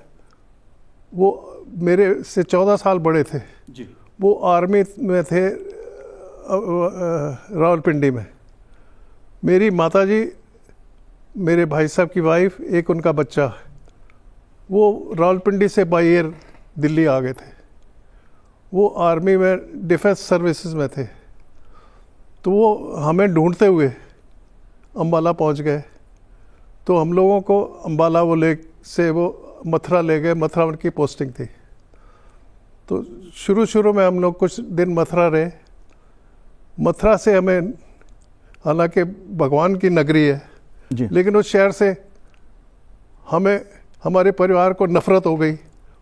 C: वो मेरे से 14 साल बड़े थे
A: जी।
C: वो आर्मी में थे रावलपिंडी में। मेरी माताजी, मेरे भाई साहब की वाइफ, एक उनका बच्चा, वो रावलपिंडी से बाई एयर दिल्ली आ गए थे। वो आर्मी में डिफेंस सर्विसेज में थे। तो वो हमें ढूंढते हुए अम्बाला पहुंच गए। तो हम लोगों को अम्बाला वो मथुरा ले गए। मथुरा उनकी पोस्टिंग थी। तो शुरू में हम लोग कुछ दिन मथुरा रहे। मथुरा से हमें, हालांकि भगवान की नगरी है
A: जी।
C: लेकिन उस शहर से हमें, हमारे परिवार को नफरत हो गई।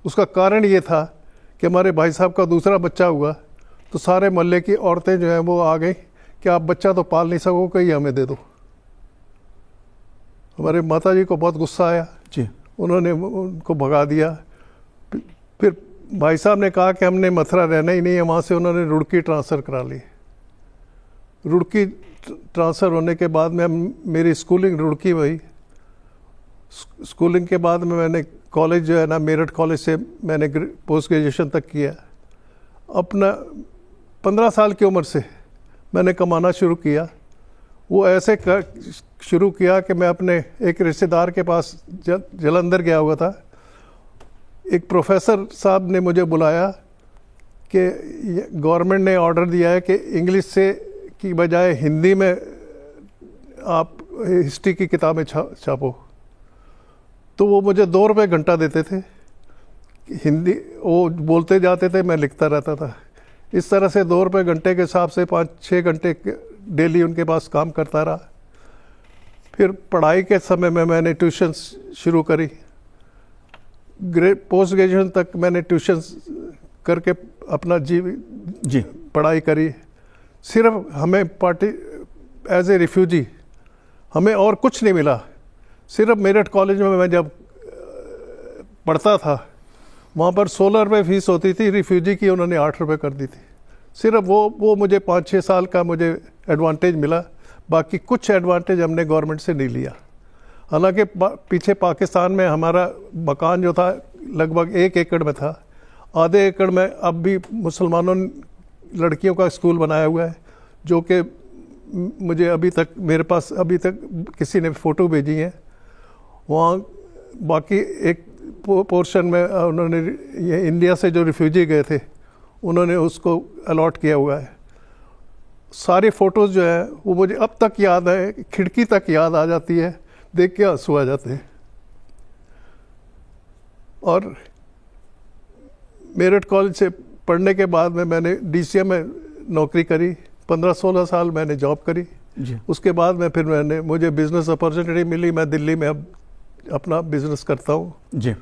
C: उसका कारण ये था कि हमारे भाई साहब का दूसरा बच्चा हुआ तो सारे मोहल्ले की औरतें जो हैं वो आ गई कि आप बच्चा तो पाल नहीं सकोगे, ये हमें दे दो। हमारे माताजी को बहुत गुस्सा आया
A: जी।
C: उन्होंने उनको भगा दिया। फिर भाई साहब ने कहा कि हमने मथुरा रहना ही नहीं है। वहाँ से उन्होंने रुड़की ट्रांसफ़र करा ली। रुड़की ट्रांसफ़र होने के बाद में मेरी स्कूलिंग रुड़की हुई। स्कूलिंग के बाद में मैंने कॉलेज जो है ना, मेरठ कॉलेज से मैंने पोस्ट ग्रेजुएशन तक किया। अपना 15 साल की उम्र से मैंने कमाना शुरू किया। वो ऐसे शुरू किया कि मैं अपने एक रिश्तेदार के पास जलंधर गया हुआ था। एक प्रोफेसर साहब ने मुझे बुलाया कि गवर्नमेंट ने ऑर्डर दिया है कि इंग्लिश से की बजाय हिंदी में आप हिस्ट्री की किताबें छापो। तो वो मुझे 2 रुपये घंटा देते थे। हिंदी वो बोलते जाते थे, मैं लिखता रहता था। इस तरह से 2 रुपये घंटे के हिसाब से 5-6 घंटे डेली उनके पास काम करता रहा। फिर पढ़ाई के समय में मैंने ट्यूशन शुरू करी। पोस्ट ग्रेजुएशन तक मैंने ट्यूशन करके अपना जी पढ़ाई करी। सिर्फ हमें पार्टी एज ए रिफ्यूजी हमें और कुछ नहीं मिला। सिर्फ मेरठ कॉलेज में मैं जब पढ़ता था वहाँ पर 16 रुपये फीस होती थी। रिफ्यूजी की उन्होंने 8 रुपये कर दी थी। सिर्फ वो मुझे 5-6 साल का मुझे एडवांटेज मिला। बाकी कुछ एडवांटेज हमने गवर्नमेंट से नहीं लिया। हालांकि पीछे पाकिस्तान में हमारा मकान जो था लगभग 1 एकड़ में था। आधे एकड़ में अब भी मुसलमानों लड़कियों का स्कूल बनाया हुआ है, जो कि मुझे अभी तक, मेरे पास अभी तक किसी ने फ़ोटो भेजी है। वहाँ बाकी एक पोर्शन में उन्होंने ये इंडिया से जो रिफ्यूजी गए थे उन्होंने उसको अलॉट किया हुआ है। सारी फ़ोटोज़ जो है वो मुझे अब तक याद है, खिड़की तक याद आ जाती है, देख के आंसू आ जाते हैं। और मेरठ कॉलेज से पढ़ने के बाद में मैंने DCM में नौकरी करी। 15-16 साल मैंने जॉब करी
A: जी।
C: उसके बाद में फिर मुझे बिज़नेस अपॉर्चुनिटी मिली। मैं दिल्ली में अब अपना बिज़नेस करता हूँ
A: जी।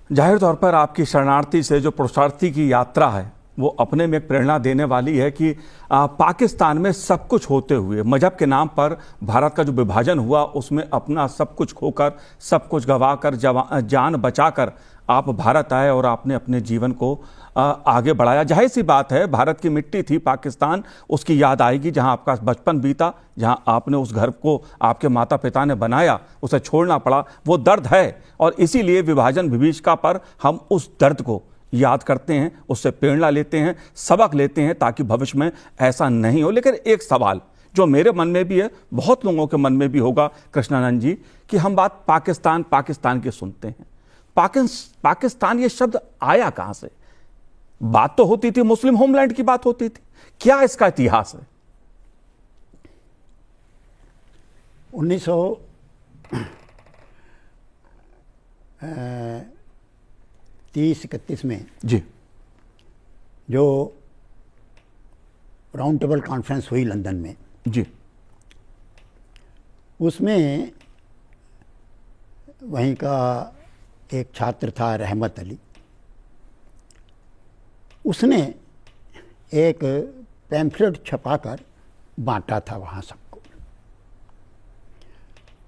A: जाहिर तौर पर आपकी शरणार्थी से जो पुरुषार्थी की यात्रा है वो अपने में एक प्रेरणा देने वाली है कि पाकिस्तान में सब कुछ होते हुए मजहब के नाम पर भारत का जो विभाजन हुआ उसमें अपना सब कुछ खोकर, सब कुछ गंवाकर, जान बचाकर आप भारत आए और आपने अपने जीवन को आगे बढ़ाया। जाहिर सी बात है, भारत की मिट्टी थी पाकिस्तान, उसकी याद आएगी जहां आपका बचपन बीता, जहां आपने उस घर को आपके माता पिता ने बनाया, उसे छोड़ना पड़ा, वो दर्द है। और इसीलिए विभाजन विभीषिका पर हम उस दर्द को याद करते हैं, उससे प्रेरणा लेते हैं, सबक लेते हैं ताकि भविष्य में ऐसा नहीं हो। लेकिन एक सवाल जो मेरे मन में भी है, बहुत लोगों के मन में भी होगा कृष्णानंद जी, कि हम बात पाकिस्तान की सुनते हैं। पाकिस्तान ये शब्द आया कहां से? बात तो होती थी मुस्लिम होमलैंड की बात होती थी, क्या इसका इतिहास है?
B: 1947 30-31 में
A: जी
B: जो राउंड टेबल कॉन्फ्रेंस हुई लंदन में,
A: जी
B: उसमें वहीं का एक छात्र था रहमत अली, उसने एक पैम्फलेट छपाकर बांटा था वहाँ सबको,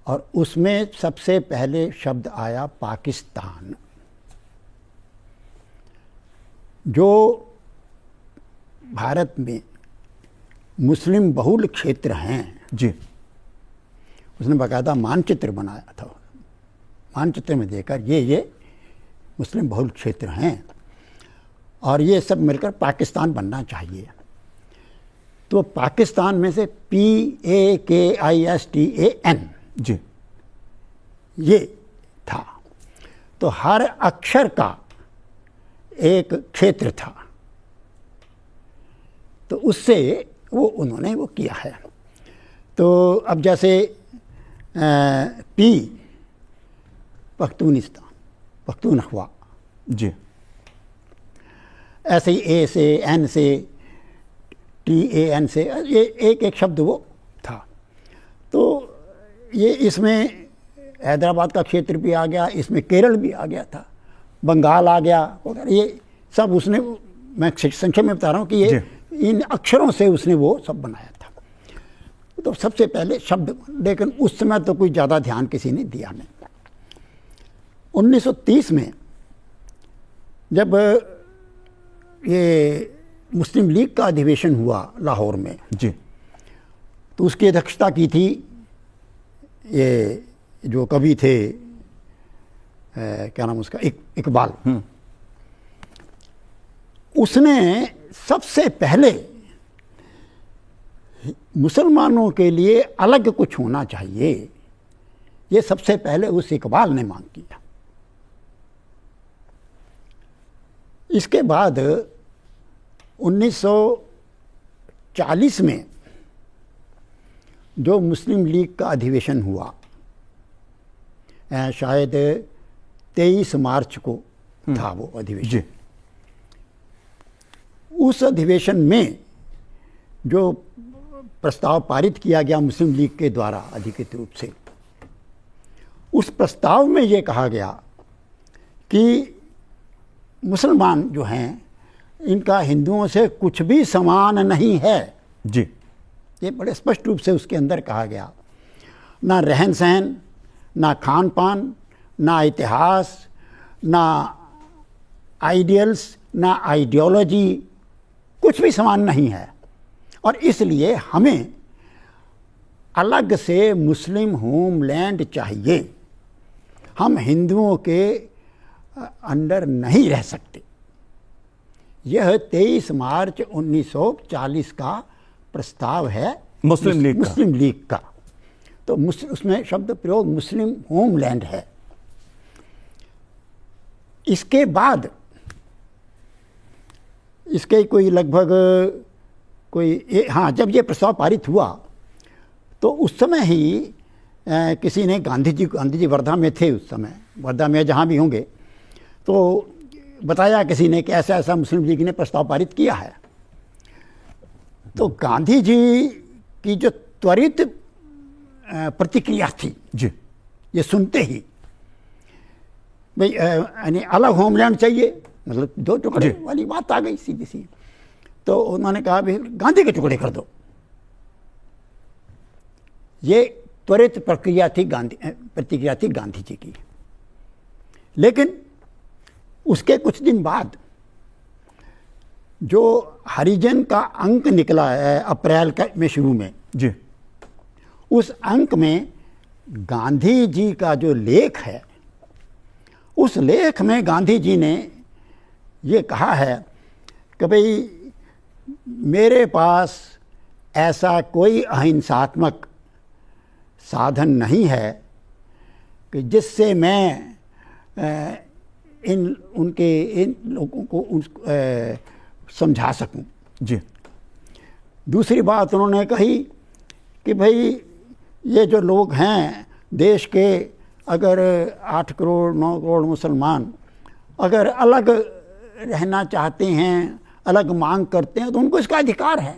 B: और उसमें सबसे पहले शब्द आया पाकिस्तान। जो भारत में मुस्लिम बहुल क्षेत्र हैं,
A: जी
B: उसने बाकायदा मानचित्र बनाया था। मानचित्र में देखकर ये मुस्लिम बहुल क्षेत्र हैं और ये सब मिलकर पाकिस्तान बनना चाहिए। तो पाकिस्तान में से PAKISTAN
A: जी
B: ये था, तो हर अक्षर का एक क्षेत्र था, तो उससे उन्होंने वो किया है। तो अब जैसे P पख्तूनिस्तान, पख्तूनख्वा,
A: जी
B: ऐसे ही A से N से TAN से ये एक एक शब्द वो था। तो ये इसमें हैदराबाद का क्षेत्र भी आ गया, इसमें केरल भी आ गया था, बंगाल आ गया वगैरह, ये सब उसने, मैं संक्षेप में बता रहा हूँ कि ये इन अक्षरों से उसने वो सब बनाया था। तो सबसे पहले शब्द, लेकिन उस समय तो कोई ज़्यादा ध्यान किसी ने दिया नहीं। 1930 में जब ये मुस्लिम लीग का अधिवेशन हुआ लाहौर में,
A: जी
B: तो उसकी अध्यक्षता की थी ये जो कवि थे, क्या नाम उसका, इकबाल। उसने सबसे पहले मुसलमानों के लिए अलग कुछ होना चाहिए, ये सबसे पहले उस इकबाल ने मांग किया। इसके बाद 1940 में जो मुस्लिम लीग का अधिवेशन हुआ, शायद 23 मार्च को था वो अधिवेशन,
A: जी
B: उस अधिवेशन में जो प्रस्ताव पारित किया गया मुस्लिम लीग के द्वारा अधिकृत रूप से, उस प्रस्ताव में ये कहा गया कि मुसलमान जो हैं इनका हिंदुओं से कुछ भी समान नहीं है।
A: जी
B: ये बड़े स्पष्ट रूप से उसके अंदर कहा गया। ना रहन सहन, ना खान पान, ना इतिहास, ना आइडियल्स, ना आइडियोलॉजी, कुछ भी समान नहीं है, और इसलिए हमें अलग से मुस्लिम होमलैंड चाहिए। हम हिंदुओं के अंडर नहीं रह सकते। यह 23 मार्च 1940 का प्रस्ताव है मुस्लिम लीग का। तो उसमें शब्द प्रयोग मुस्लिम होमलैंड है। इसके बाद इसके कोई लगभग जब ये प्रस्ताव पारित हुआ तो उस समय ही किसी ने गांधी जी वर्धा में थे उस समय, वर्धा में जहाँ भी होंगे, तो बताया किसी ने कि ऐसा ऐसा मुस्लिम लीग ने प्रस्ताव पारित किया है। तो गांधी जी की जो त्वरित प्रतिक्रिया थी,
A: जी
B: ये सुनते ही, भाई यानी अलग होमलैंड चाहिए, मतलब 2 टुकड़े वाली बात आ गई सीधी सी। तो उन्होंने कहा भाई गांधी के टुकड़े कर दो। ये त्वरित प्रतिक्रिया थी गांधी जी की। लेकिन उसके कुछ दिन बाद जो हरिजन का अंक निकला है अप्रैल में शुरू में,
A: जी
B: उस अंक में गांधी जी का जो लेख है, उस लेख में गांधी जी ने ये कहा है कि भाई मेरे पास ऐसा कोई अहिंसात्मक साधन नहीं है कि जिससे मैं इन लोगों को समझा सकूं।
A: जी
B: दूसरी बात उन्होंने कही कि भाई ये जो लोग हैं देश के अगर 8 करोड़ 9 करोड़ मुसलमान अगर अलग रहना चाहते हैं, अलग मांग करते हैं, तो उनको इसका अधिकार है।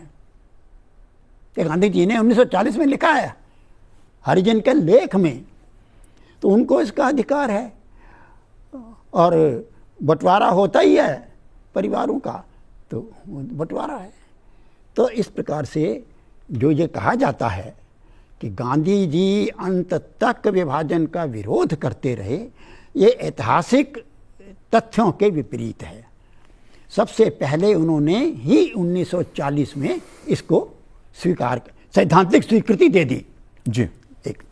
B: ये गांधी जी ने 1940 में लिखा है हरिजन के लेख में, तो उनको इसका अधिकार है। और बंटवारा होता ही है परिवारों का, तो बंटवारा है। तो इस प्रकार से जो ये कहा जाता है कि गांधी जी अंत तक विभाजन का विरोध करते रहे, ये ऐतिहासिक तथ्यों के विपरीत है। सबसे पहले उन्होंने ही 1940 में इसको स्वीकार, सैद्धांतिक स्वीकृति दे दी।
A: जी।
B: एक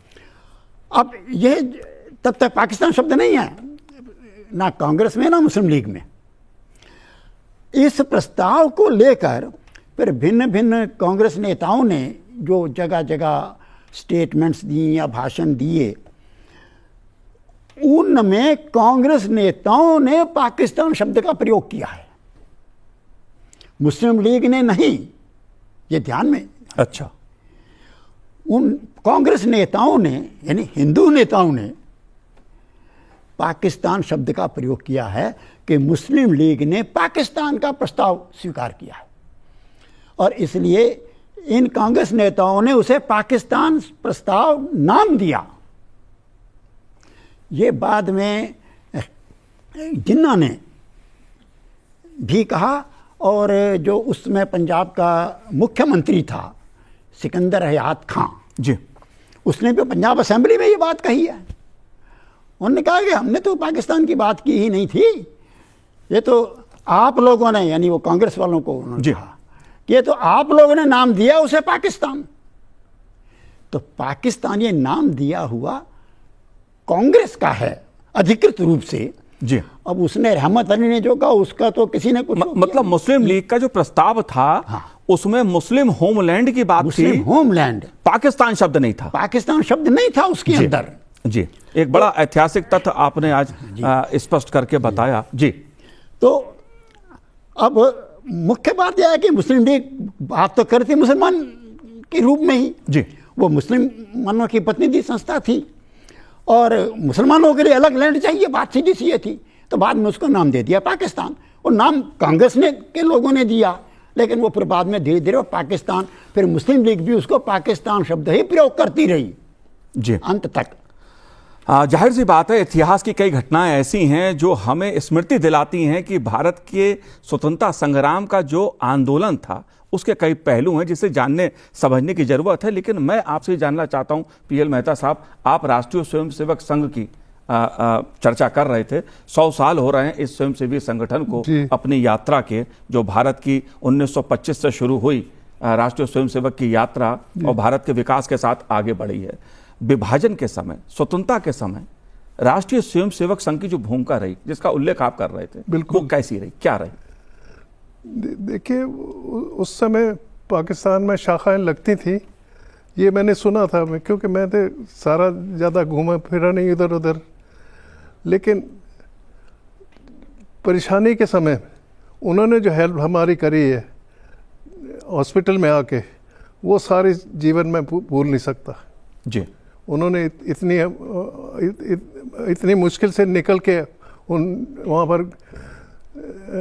B: अब ये तब तक पाकिस्तान शब्द नहीं है ना कांग्रेस में ना मुस्लिम लीग में। इस प्रस्ताव को लेकर फिर भिन्न भिन्न कांग्रेस नेताओं ने जो जगह जगह स्टेटमेंट्स दिए या भाषण दिए, उनमें कांग्रेस नेताओं ने पाकिस्तान शब्द का प्रयोग किया है, मुस्लिम लीग ने नहीं। ये ध्यान में।
A: अच्छा।
B: उन कांग्रेस नेताओं ने, यानी हिंदू नेताओं ने पाकिस्तान शब्द का प्रयोग किया है कि मुस्लिम लीग ने पाकिस्तान का प्रस्ताव स्वीकार किया है, और इसलिए इन कांग्रेस नेताओं ने उसे पाकिस्तान प्रस्ताव नाम दिया। ये बाद में जिन्ना ने भी कहा, और जो उस समय पंजाब का मुख्यमंत्री था सिकंदर हयात खां
A: जी,
B: उसने भी पंजाब असेंबली में ये बात कही है। उन्होंने कहा कि हमने तो पाकिस्तान की बात की ही नहीं थी, ये तो आप लोगों ने, यानी वो कांग्रेस वालों को उन्होंने कहा कि ये तो आप लोगों ने नाम दिया उसे पाकिस्तान। तो पाकिस्तान ये नाम दिया हुआ कांग्रेस का है अधिकृत रूप से।
A: जी।
B: अब उसने, रहमत अली ने जो कहा उसका तो किसी ने कुछ
A: मतलब मुस्लिम लीग का जो प्रस्ताव था,
B: हाँ,
A: उसमें मुस्लिम होमलैंड की बात थी,
B: मुस्लिम होमलैंड,
A: पाकिस्तान शब्द नहीं था।
B: पाकिस्तान शब्द नहीं था उसके अंदर।
A: जी, एक बड़ा ऐतिहासिक तथ्य आपने आज स्पष्ट करके बताया। जी।
B: तो अब मुख्य बात यह है कि मुस्लिम लीग बात तो करती मुसलमान के रूप में ही।
A: जी।
B: वो मुसलमानों की प्रतिनिधि संस्था थी, और मुसलमानों के लिए अलग लैंड चाहिए, बात सीधी सी ये थी। तो बाद में उसको नाम दे दिया पाकिस्तान। वो नाम कांग्रेस ने के लोगों ने दिया, लेकिन वो फिर बाद में धीरे धीरे पाकिस्तान, फिर मुस्लिम लीग भी उसको पाकिस्तान शब्द ही प्रयोग करती रही
A: जी
B: अंत तक।
A: जाहिर सी बात है, इतिहास की कई घटनाएं ऐसी हैं जो हमें स्मृति दिलाती हैं कि भारत के स्वतंत्रता संग्राम का जो आंदोलन था उसके कई पहलू हैं जिसे जानने समझने की जरूरत है। लेकिन मैं आपसे जानना चाहता हूं पीएल मेहता साहब, आप राष्ट्रीय स्वयंसेवक संघ की चर्चा कर रहे थे। 100 साल हो रहे हैं इस स्वयंसेवी संगठन को अपनी यात्रा के, जो भारत की 1925 से शुरू हुई राष्ट्रीय स्वयंसेवक की यात्रा और भारत के विकास के साथ आगे बढ़ी है। विभाजन के समय, स्वतंत्रता के समय राष्ट्रीय स्वयंसेवक संघ की जो भूमिका रही, जिसका उल्लेख आप कर रहे थे, वो कैसी रही, क्या रही?
C: देखिए, उस समय पाकिस्तान में शाखाएं लगती थी, ये मैंने सुना था, क्योंकि मैं तो सारा ज़्यादा घूमा फिरा नहीं इधर उधर। लेकिन परेशानी के समय उन्होंने जो हेल्प हमारी करी है हॉस्पिटल में आके, वो सारी जीवन में भूल नहीं सकता
A: जी।
C: उन्होंने इतनी मुश्किल से निकल के, वहाँ पर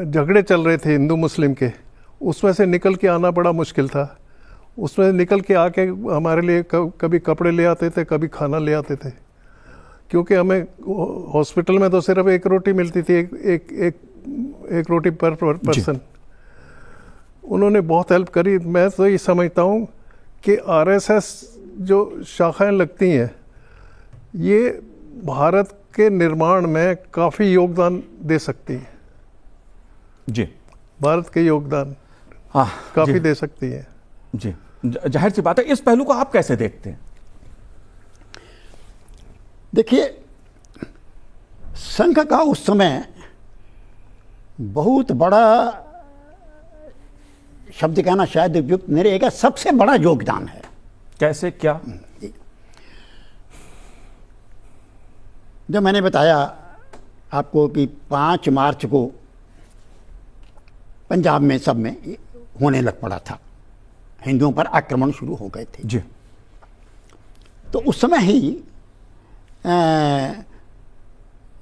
C: झगड़े चल रहे थे हिंदू मुस्लिम के, उसमें से निकल के आना बड़ा मुश्किल था। उसमें निकल के आके हमारे लिए कभी कपड़े ले आते थे, कभी खाना ले आते थे, क्योंकि हमें हॉस्पिटल में तो सिर्फ एक रोटी मिलती थी, एक रोटी पर पर्सन। उन्होंने बहुत हेल्प करी। मैं तो ये समझता हूँ कि आरएसएस जो शाखाएं लगती हैं, ये भारत के निर्माण में काफ़ी योगदान दे सकती हैं।
A: जी।
C: भारत के योगदान काफ़ी दे सकती है।
A: जी, जाहिर सी बात है। इस पहलू को आप कैसे देखते हैं?
B: देखिए, संघ का उस समय बहुत बड़ा, शब्द कहना शायद उपयुक्त नहीं रहेगा, सबसे बड़ा योगदान है।
A: कैसे, क्या?
B: जो मैंने बताया आपको कि 5 मार्च को पंजाब में सब में होने लग पड़ा था, हिंदुओं पर आक्रमण शुरू हो गए थे।
A: जी।
B: तो उस समय ही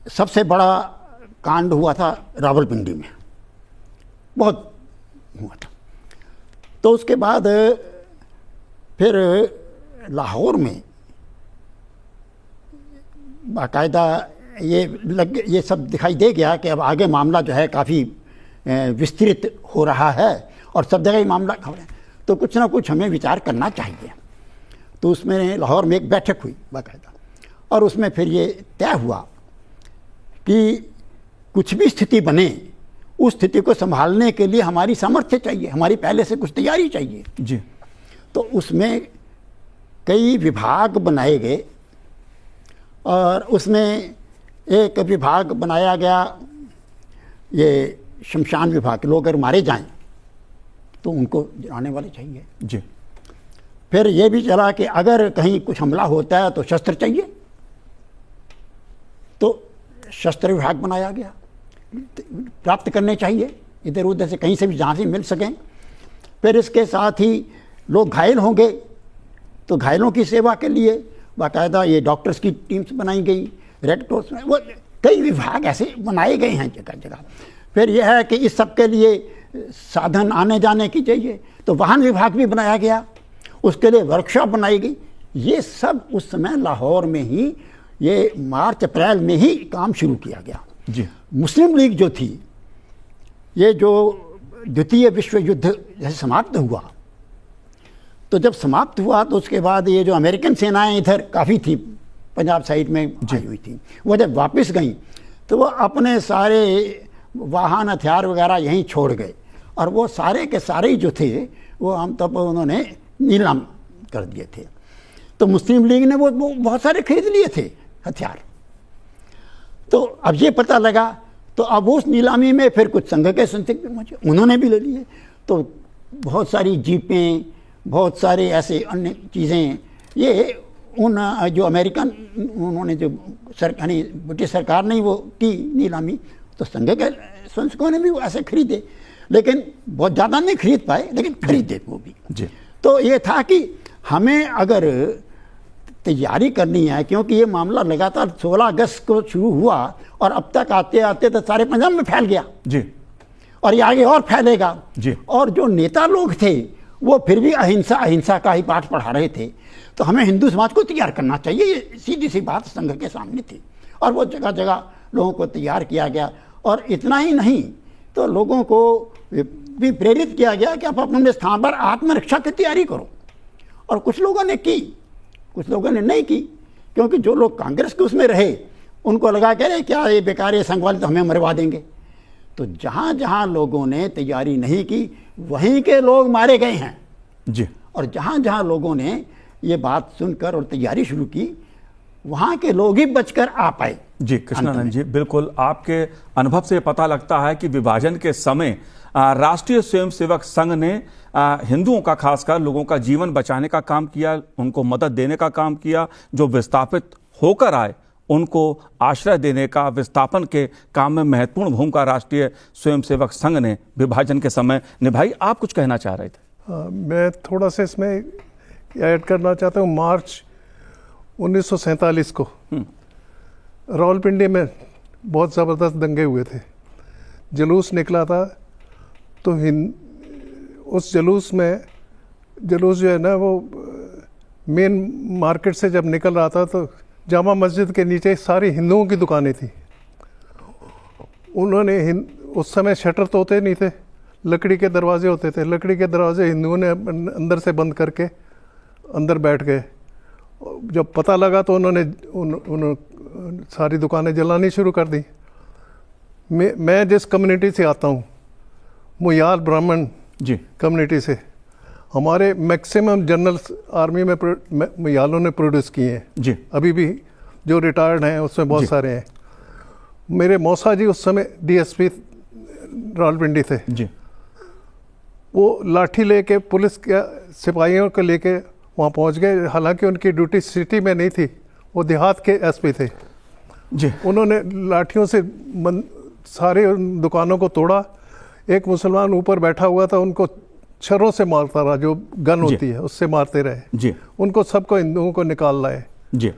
B: सबसे बड़ा कांड हुआ था रावलपिंडी में, बहुत हुआ था। तो उसके बाद फिर लाहौर में बाकायदा ये सब दिखाई दे गया कि अब आगे मामला जो है काफ़ी विस्तृत हो रहा है और सब जगह ही मामला खबर है, तो कुछ ना कुछ हमें विचार करना चाहिए। तो उसमें लाहौर में एक बैठक हुई बाकायदा, और उसमें फिर ये तय हुआ कि कुछ भी स्थिति बने, उस स्थिति को संभालने के लिए हमारी सामर्थ्य चाहिए, हमारी पहले से कुछ तैयारी चाहिए
A: जी।
B: तो उसमें कई विभाग बनाए गए, और उसमें एक विभाग बनाया गया ये शमशान विभाग, लोग अगर मारे जाएं तो उनको जलाने वाले चाहिए
A: जी।
B: फिर ये भी चला कि अगर कहीं कुछ हमला होता है तो शस्त्र चाहिए, तो शस्त्र विभाग बनाया गया, प्राप्त करने चाहिए इधर उधर से, कहीं से भी जहाँ से मिल सकें। फिर इसके साथ ही लोग घायल होंगे तो घायलों की सेवा के लिए बाकायदा ये डॉक्टर्स की टीम्स बनाई गई, रेड क्रॉस में, वो कई विभाग ऐसे बनाए गए हैं जगह जगह। फिर यह है कि इस सब के लिए साधन आने जाने की चाहिए, तो वाहन विभाग भी बनाया गया, उसके लिए वर्कशॉप बनाई गई। ये सब उस समय लाहौर में ही, ये मार्च अप्रैल में ही काम शुरू किया गया
A: जी।
B: मुस्लिम लीग जो थी, ये जो द्वितीय विश्व युद्ध जैसे समाप्त हुआ, तो जब समाप्त हुआ तो उसके बाद ये जो अमेरिकन सेनाएं इधर काफ़ी थी, पंजाब साइड में आई हुई थी, वो जब वापस गई तो वो अपने सारे वाहन हथियार वगैरह यहीं छोड़ गए, और वो सारे के सारे ही जो थे वो हम तब उन्होंने नीलाम कर दिए थे। तो मुस्लिम लीग ने वो बहुत सारे खरीद लिए थे हथियार। तो अब ये पता लगा, तो अब उस नीलामी में फिर कुछ संघ के संदिग्ध पहुंचे, उन्होंने भी ले लिए। तो बहुत सारी जीपें, बहुत सारे ऐसे अन्य चीज़ें, ये उन जो अमेरिकन, उन्होंने जो यानी ब्रिटिश सरकार ने वो की नीलामी, तो संघ के संस्थकों ने भी वो ऐसे खरीदे, लेकिन बहुत ज़्यादा नहीं खरीद पाए, लेकिन खरीदे वो भी
A: जी।
B: तो ये था कि हमें अगर तैयारी करनी है, क्योंकि ये मामला लगातार 16 अगस्त को शुरू हुआ और अब तक आते आते तो सारे पंजाब में फैल गया
A: जी।
B: और ये आगे और फैलेगा
A: जी।
B: और जो नेता लोग थे वो फिर भी अहिंसा अहिंसा का ही पाठ पढ़ा रहे थे। तो हमें हिंदू समाज को तैयार करना चाहिए, ये सीधी सी बात संघ के सामने थी, और वो जगह जगह लोगों को तैयार किया गया। और इतना ही नहीं, तो लोगों को भी प्रेरित किया गया कि आप अपने स्थान पर आत्मरक्षा की तैयारी करो। और कुछ लोगों ने की, कुछ लोगों ने नहीं की, क्योंकि जो लोग कांग्रेस के उसमें रहे उनको लगा कि अरे क्या ये बेकार, ये संघ वाले तो हमें मरवा देंगे। तो जहाँ जहाँ लोगों ने तैयारी नहीं की वहीं के लोग मारे गए हैं
A: जी।
B: और जहाँ जहाँ लोगों ने ये बात सुनकर और तैयारी शुरू की वहाँ के लोग ही बचकर आ पाए।
A: जी कृष्णानंद जी, बिल्कुल आपके अनुभव से पता लगता है कि विभाजन के समय राष्ट्रीय स्वयंसेवक संघ ने हिंदुओं का, खासकर लोगों का जीवन बचाने का काम किया, उनको मदद देने का काम किया। जो विस्थापित होकर आए उनको आश्रय देने का, विस्थापन के काम में महत्वपूर्ण भूमिका राष्ट्रीय स्वयंसेवक संघ ने विभाजन के समय निभाई। आप कुछ कहना चाह रहे थे?
C: मैं थोड़ा सा इसमें ऐड करना चाहता हूँ। मार्च 1947 को रावलपिंडी में बहुत ज़बरदस्त दंगे हुए थे, जुलूस निकला था। तो उस जुलूस जो है ना, वो मेन मार्केट से जब निकल रहा था तो जामा मस्जिद के नीचे सारी हिंदुओं की दुकानें थी। उन्होंने उस समय शटर तो होते नहीं थे, लकड़ी के दरवाजे होते थे। लकड़ी के दरवाजे हिंदुओं ने अंदर से बंद करके अंदर बैठ गए। जब पता लगा तो उन्होंने सारी दुकानें जलानी शुरू कर दी। मैं जिस कम्युनिटी से आता हूँ, मुयाल ब्राह्मण
A: जी
C: कम्युनिटी से, हमारे मैक्सिमम जनरल आर्मी में मुयालों ने प्रोड्यूस किए हैं
A: जी।
C: अभी भी जो रिटायर्ड हैं उसमें बहुत सारे हैं। मेरे मौसा जी उस समय डीएसपी रावलपिंडी थे
A: जी।
C: वो लाठी लेके पुलिस के सिपाहियों को लेके वहाँ पहुँच गए। हालांकि उनकी ड्यूटी सिटी में नहीं थी, वो देहात के एसपी थे
A: जी।
C: उन्होंने लाठियों से सारे दुकानों को तोड़ा। एक मुसलमान ऊपर बैठा हुआ था, उनको छरों से मारता रहा, जो गन होती है उससे मारते रहे
A: जी।
C: उनको सबको हिंदुओं को निकाल लाए
A: जी।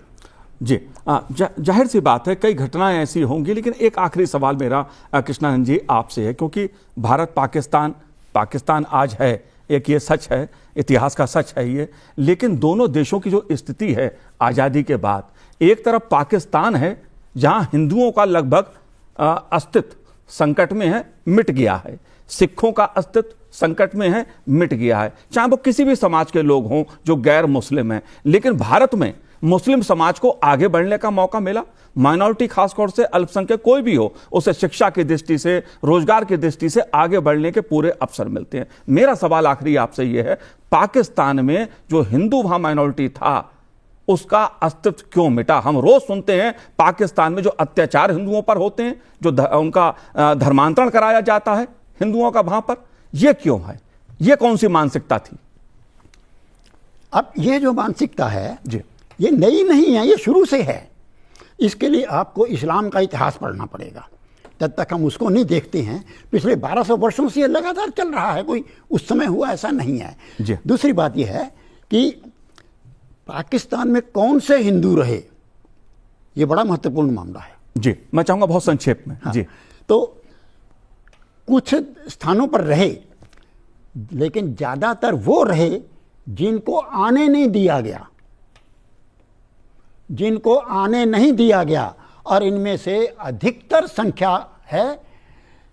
A: जी, जाहिर सी बात है कई घटनाएं ऐसी होंगी, लेकिन एक आखिरी सवाल मेरा कृष्णानंद जी आपसे है, क्योंकि भारत पाकिस्तान आज है, एक ये सच है, इतिहास का सच है ये, लेकिन दोनों देशों की जो स्थिति है आज़ादी के बाद, एक तरफ पाकिस्तान है जहां हिंदुओं का लगभग अस्तित्व संकट में है, मिट गया है, सिखों का अस्तित्व संकट में है, मिट गया है, चाहे वो किसी भी समाज के लोग हों जो गैर मुस्लिम हैं, लेकिन भारत में मुस्लिम समाज को आगे बढ़ने का मौका मिला। माइनॉरिटी, खासतौर से अल्पसंख्यक कोई भी हो, उसे शिक्षा की दृष्टि से, रोजगार की दृष्टि से आगे बढ़ने के पूरे अवसर मिलते हैं। मेरा सवाल आखिरी आपसे यह है, पाकिस्तान में जो हिंदू वहां माइनॉरिटी था उसका अस्तित्व क्यों मिटा? हम रोज सुनते हैं पाकिस्तान में जो अत्याचार हिंदुओं पर होते हैं, जो उनका धर्मांतरण कराया जाता है हिंदुओं का वहां पर, यह क्यों है? यह कौन सी मानसिकता थी?
B: अब ये जो मानसिकता है
A: जी,
B: ये नई नहीं है, ये शुरू से है। इसके लिए आपको इस्लाम का इतिहास पढ़ना पड़ेगा। जब तक हम उसको नहीं देखते हैं, पिछले 1200 वर्षों से ये लगातार चल रहा है, कोई उस समय हुआ ऐसा नहीं है।
A: जी।
B: दूसरी बात यह है कि पाकिस्तान में कौन से हिंदू रहे, ये बड़ा महत्वपूर्ण मामला है।
A: जी, मैं चाहूंगा बहुत संक्षेप में।
B: हाँ,
A: जी,
B: तो कुछ स्थानों पर रहे, लेकिन ज़्यादातर वो रहे जिनको आने नहीं दिया गया, जिनको आने नहीं दिया गया, और इनमें से अधिकतर संख्या है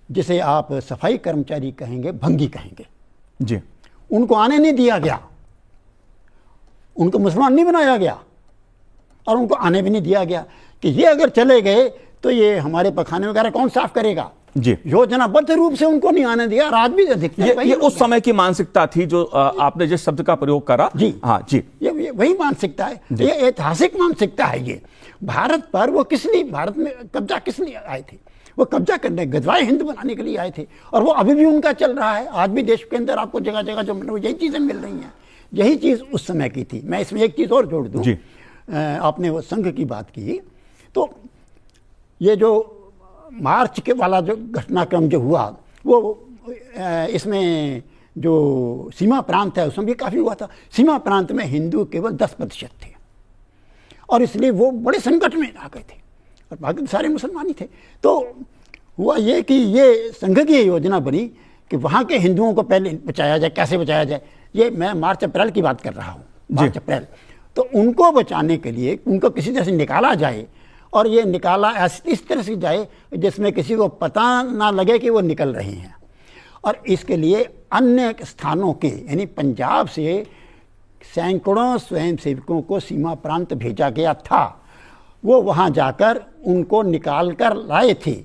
B: जिसे आप सफाई कर्मचारी कहेंगे, भंगी कहेंगे।
A: जी,
B: उनको आने नहीं दिया गया, उनको मुसलमान नहीं बनाया गया और उनको आने भी नहीं दिया गया कि ये अगर चले गए तो ये हमारे पखाने वगैरह कौन साफ करेगा।
A: जी,
B: योजनाबद्ध रूप से उनको नहीं आने दिया। रात भी अधिकतर
A: ये उस समय की मानसिकता थी जो आपने जिस शब्द का प्रयोग करा।
B: जी,
A: हाँ जी,
B: ये वही मानसिकता है, ये ऐतिहासिक मानसिकता है। ये भारत पर वो किस लिए, भारत में कब्जा किस लिए आए थे? वो कब्जा करने, गजवाए हिंद बनाने के लिए आए थे, और वो अभी भी उनका चल रहा है। आज भी देश के अंदर आपको जगह जगह जो यही चीजें मिल रही हैं, यही चीज उस समय की थी। मैं इसमें एक चीज और जोड़ दूं, आपने वो संघ की बात की, तो ये जो मार्च के वाला जो घटनाक्रम जो हुआ, वो इसमें जो सीमा प्रांत है उसमें भी काफ़ी हुआ था। सीमा प्रांत में हिंदू केवल 10% थे, और इसलिए वो बड़े संकट में आ गए थे, और बाकी सारे मुसलमान ही थे। तो हुआ ये कि ये संघ की योजना बनी कि वहाँ के हिंदुओं को पहले बचाया जाए। कैसे बचाया जाए? ये मैं मार्च अप्रैल की बात कर रहा हूँ, मार्च अप्रैल। तो उनको बचाने के लिए उनको किसी तरह से निकाला जाए, और ये निकाला इस तरह से जाए जिसमें किसी को पता ना लगे कि वो निकल रहे हैं। और इसके लिए अन्य स्थानों के, यानी पंजाब से सैकड़ों स्वयंसेवकों को सीमा प्रांत भेजा गया था। वो वहाँ जाकर उनको निकाल कर लाए थे,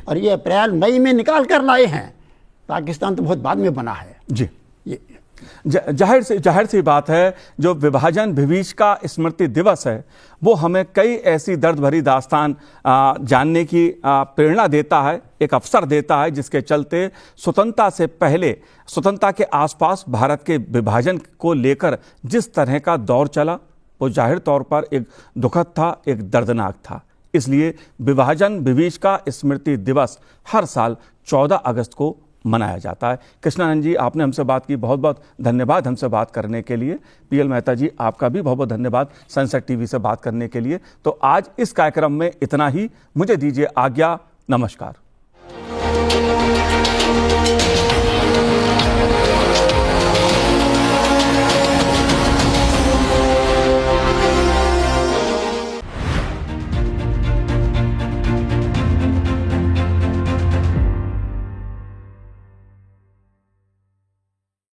B: और ये अप्रैल मई में निकाल कर लाए हैं। पाकिस्तान तो बहुत बाद में बना है।
A: जी, जाहिर सी बात है, जो विभाजन विभीषिका स्मृति दिवस है वो हमें कई ऐसी दर्द भरी दास्तान जानने की प्रेरणा देता है, एक अवसर देता है, जिसके चलते स्वतंत्रता से पहले, स्वतंत्रता के आसपास भारत के विभाजन को लेकर जिस तरह का दौर चला वो जाहिर तौर पर एक दुखद था, एक दर्दनाक था। इसलिए विभाजन विभीषिका स्मृति दिवस हर साल 14 अगस्त को मनाया जाता है। कृष्णानंद जी, आपने हमसे बात की, बहुत बहुत धन्यवाद हमसे बात करने के लिए। पीएल मेहता जी, आपका भी बहुत बहुत धन्यवाद सनसेट टीवी से बात करने के लिए। तो आज इस कार्यक्रम में इतना ही, मुझे दीजिए आज्ञा, नमस्कार।